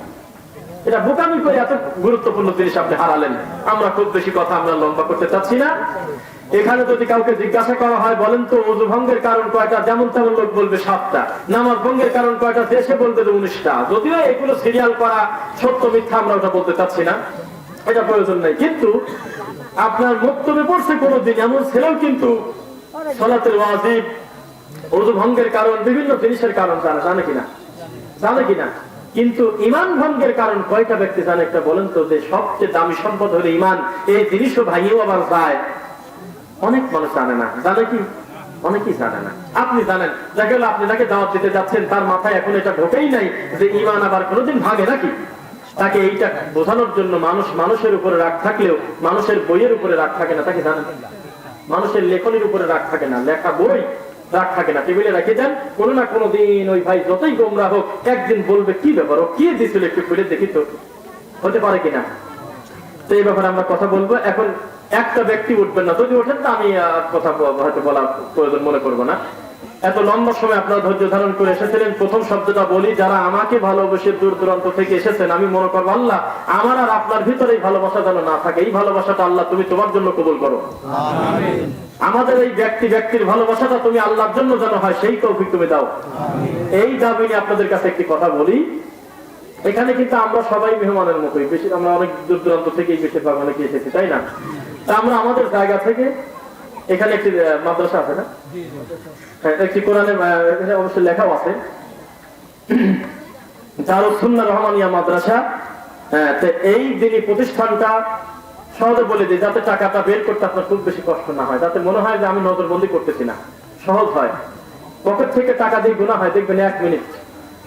এটা বোকামি করে এত গুরুত্বপূর্ণ জিনিস আপনি হারালেন। আমরা খুব বেশি কথা আমরা লম্বা করতে চাচ্ছি না। এখানে যদি কাউকে জিজ্ঞাসা করা হয় বলেন তো ওযু ভঙ্গের কারণ কয়টা, যেমন তেমন লোক বলবে 7টা। নামাজ ভঙ্গের কারণ কয়টা, দেশে বলবে 19টা। যদিও এগুলো সিরিয়াল করা সত্য মিথ্যা আমরা ওটা বলতে চাচ্ছি না, এটা প্রয়োজন নাই। কিন্তু আপনার বক্তব্যে পড়ছে কোনদিন এমন ছেলেও কিন্তু সালাতুল ওয়াজিব, ওযু ভঙ্গের কারণ, বিভিন্ন জিনিসের কারণ জানে কিনা? জানে কিনা? কিন্তু ঈমান ভঙ্গের কারণ কয়টা ব্যক্তি জানে? একটা বলেন তো, যে সবচেয়ে দামি সম্পদ হলো ঈমান, এই জিনিসও ভাঙিয়েও আবার যায়। অনেক মানুষ জানে না। জানে কি? অনেকেই জানে না। আপনি জানেন, যাকে আপনি যাকে দাওয়াত দিতে যাচ্ছেন তার মাথায় এখন এটা ঢোকেই নাই যে ঈমান আবার কোনোদিন ভাঙে নাকি। তাকে এইটা বোঝানোর জন্য মানুষের উপরে রাগ থাকলেও মানুষের বইয়ের উপরে রাগ থাকে না, তাকে জানেন? মানুষের লেখনির উপরে রাগ থাকে না, লেখা বই রাগ থাকে না, টেবিলে রেখে দেন। কোনো না কোনো দিন ওই ভাই যতই গোমরা হোক একদিন বলবে কি ব্যাপার, ও কি দিছিল একটু খুলে দেখি তো, হতে পারে কিনা। তো এই ব্যাপারে আমরা কথা বলবো। এখন একটা ব্যক্তি উঠবেন না, যদি ওঠেন তো আমি কথা হয়তো বলার প্রয়োজন মনে করবো না। এত লম্বা সময় আপনারা ধৈর্য ধারণ করে এসেছিলেন। প্রথম শব্দটা বলি, যারা আমাকে ভালোবেসে দূর দূরান্ত থেকে এসেছেন, আমি মনে করবো আল্লাহ আমার আর আপনার ভিতরে এই ভালোবাসা যেন না থাকে। এই ভালোবাসাটা আল্লাহ তুমি তোমার জন্য কবুল করো। আমাদের এই ব্যক্তির ভালোবাসাটা তুমি আল্লাহর জন্য যেন হয়, সেই তৌফিক তুমি দাও। এই দাবি নিয়ে আপনাদের কাছে একটি কথা বলি। এখানে কিন্তু আমরা সবাই মেহমানের মতোই, বেশি আমরা অনেক দূর দূরান্ত থেকেই বেশিরভাগ অনেকে এসেছি, তাই না? তা আমরা আমাদের জায়গা থেকে, এখানে একটি মাদ্রাসা আছে না, একটি কোরআনের অবশ্যই লেখাও আছে, দারুস সুন্নাহ রহমানিয়া মাদ্রাসা। এই দিনী প্রতিষ্ঠানটা সহজে বলে দিই, যাতে টাকাটা বের করতে আপনার খুব বেশি কষ্ট না হয়, যাতে মনে হয় যে আমি নজরবন্দি করতেছি না, সহজ হয়। পকেট থেকে টাকা দিয়ে গুণা হয়, দেখবেন 1 মিনিট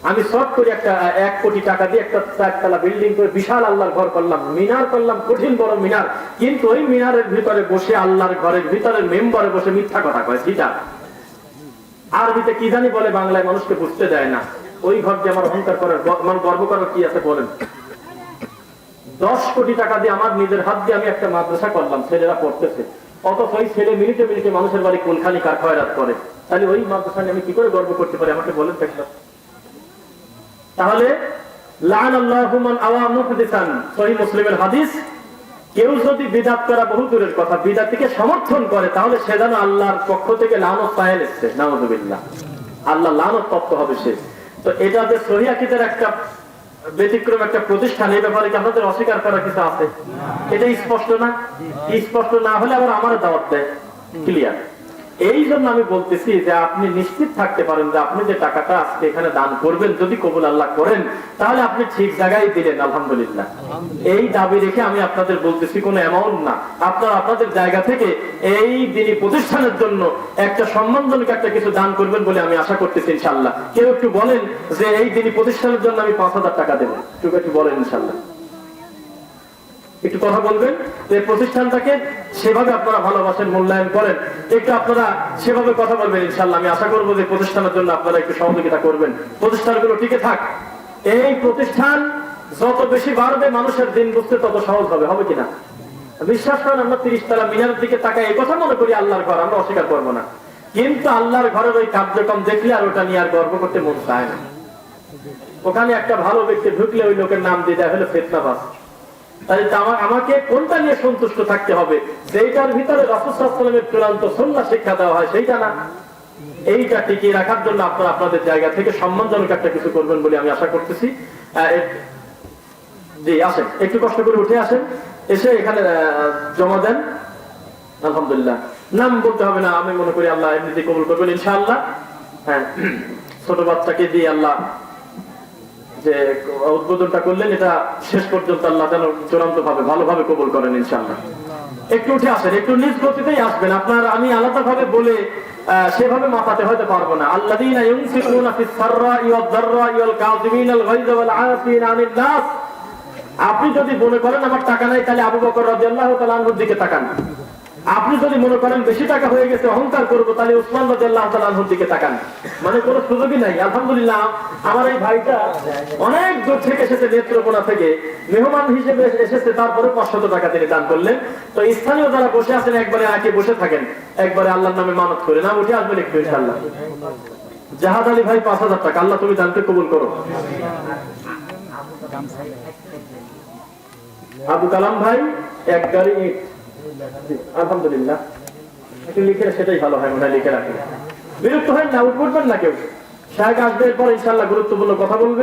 আমি শর্ট করে একটা 1 কোটি টাকা দিয়ে একটা 4 তলা বিল্ডিং করে বিশাল আল্লাহর ঘর করলাম, মিনার করলাম, কঠিন বড় মিনার, কিন্তু ওই মিনারের ভিতরে বসে আল্লাহর ঘরের ভিতরে মেম্বারে বসে মিথ্যা কথা কয়, সেটা আরবিতে কি জানি বলে, বাংলায় মানুষকে বুঝতে দেয় না। ওই ঘর দিয়ে আমার অহংকার করার, আমার গর্ব করার কি আছে বলেন? 10 কোটি টাকা দিয়ে আমার নিজের হাত দিয়ে আমি একটা মাদ্রাসা করলাম, ছেলেরা পড়তেছে, অথচ ওই ছেলে মিনিটে মিনিটে মানুষের বাড়ি কোনখানি কার খয়রাত করে, তাহলে ওই মাদ্রাসা নিয়ে আমি কি করে গর্ব করতে পারি? আমাকে বলেন দেখলাম। তাহলে লাআনাল্লাহু মান আওয়া মুহদিসান, সহিহ মুসলিমের হাদিস, কেউ যদি বিদআত করা বহু দূরের কথা বিদআতকে সমর্থন করে, তাহলে সে যেন আল্লাহর পক্ষ থেকে লানত পায় নিচ্ছে, নাউযুবিল্লাহ, আল্লাহ লানত প্রাপ্ত হবে সে। তো এটা যে সহিহ আকীদার একটা ব্যতিক্রম একটা প্রতিষ্ঠান, এই ব্যাপারে কি আপনাদের অস্বীকার করার কিছু আছে? এটা স্পষ্ট না? স্পষ্ট না হলে আবার আমার দাওয়াত দেয়, ক্লিয়ার। এই জন্য আমি বলতেছি যে আপনি নিশ্চিত থাকতে পারেন যে আপনি যে টাকাটা আজকে এখানে দান করবেন, যদি কবুল আল্লাহ করেন, তাহলে আপনি ঠিক জায়গায় দিলেন, আলহামদুলিল্লাহ। এই দাবি রেখে আমি আপনাদের বলতেছি কোনো অ্যামাউন্ট না, আপনারা আপনাদের জায়গা থেকে এই দিনই প্রতিষ্ঠানের জন্য একটা সম্মানজনক একটা কিছু দান করবেন বলে আমি আশা করতেছি ইনশাআল্লাহ। কেউ একটু বলেন যে এই দিনই প্রতিষ্ঠানের জন্য আমি 5,000 টাকা দেবো, একটু বলেন ইনশাআল্লাহ, একটু কথা বলবেন যে প্রতিষ্ঠানটাকে সেভাবে আপনারা ভালোবাসেন, মূল্যায়ন করেন, একটু আপনারা সেভাবে কথা বলবেন ইনশাআল্লাহ। আমি আশা করবো যে প্রতিষ্ঠানের জন্য আপনারা একটু সহযোগিতা করবেন, প্রতিষ্ঠানগুলো টিকে থাক। এই প্রতিষ্ঠান যত বেশি বাড়বে, মানুষের দিন বুঝতে তত সহজ হবে, হবে কিনা? বিশ্বাস করেন, আমরা 30 তলা মিনারের দিকে তাকাই, এই কথা মনে করি আল্লাহর ঘর, আমরা অস্বীকার করবো না, কিন্তু আল্লাহর ঘরের ওই কার্যক্রম দেখলে আর ওটা নিয়ে আর গর্ব করতে মন চায় না। ওখানে একটা ভালো ব্যক্তি ঢুকলে ওই লোকের নাম দিয়ে দেয় হলো ফিতনাবাজ। তাই আমাকে কোনটা নিয়ে সন্তুষ্ট থাকতে হবে? যেটার ভিতরে রাসূল সাল্লাল্লাহু আলাইহি ওয়াসাল্লামের চূড়ান্ত সুন্নাহ শিক্ষা দেওয়া হয়, সেইটা না। এইটা টিকিয়ে রাখার জন্য আপনারা আপনাদের জায়গা থেকে সম্মানজনক একটা কিছু করবেন বলে আমি আশা করতেছি। জি, আসেন, একটু কষ্ট করে উঠে আসেন, এসে এখানে জমা দেন। আলহামদুলিল্লাহ, নাম বলতে হবে না, আমি মনে করি আল্লাহ এমনিতে কবুল করবেন ইনশাআল্লাহ। হ্যাঁ, ছোট বাচ্চাকে দিয়ে আল্লাহ যে উদ্বোধনটা করলেন, এটা শেষ পর্যন্ত আল্লাহ যেন চূড়ান্ত ভাবে ভালোভাবে কবুল করেন ইনশাআল্লাহ। একটু উঠে আসেন, একটু নিজ গতিতেই আসবেন। আপনার আমি আলাদা ভাবে বলে সেভাবে মাথাতে হয়তো পারবো না। আল্লাযীনা ইউনফিকুনা ফিস সাররাই ওয়াদ দাররাই ওয়াল কাযিমিনাল গায়যা ওয়াল আফিনা আনিন নাস। আপনি যদি মনে করেন আমার টাকা নাই, তাহলে আবু বকর রাদিয়াল্লাহু তাআলা আনহুর দিকে তাকান। আপনি যদি মনে করেন বেশি টাকা হয়ে গেছে, অহংকার করবো, তাহলে উসমান রাদিয়াল্লাহু তাআলা আনহুর দিকে তাকান। মানে কোনো সুযোগই নাই। আলহামদুলিল্লাহ, আমার এই ভাইটা অনেক দূর থেকে এসেছে, নেত্রকোনা থেকে মেহমান হিসেবে এসেছে, তারপরে 500 টাকা তিনি দান করলেন। তো স্থানীয় যারা বসে আছেন, একবারে আগে বসে থাকেন, একবারে আল্লাহর নামে মানত করে না, উঠে আসবেন একটু ইনশাআল্লাহ। জাহাদ আলী ভাই 5,000 টাকা, আল্লাহ তুমি দানকে কবুল করো। আবু কালাম ভাই 1 গাড়ি ইট, আলহামদুলিল্লাহ। একটু লিখে, সেটাই ভালো হয়, মনে হয় লিখে রাখেন। বিরক্ত হয় না, উঠবেন না কেউ, সাহেব আসবে, এরপর ইনশাআল্লাহ গুরুত্বপূর্ণ কথা বলবে।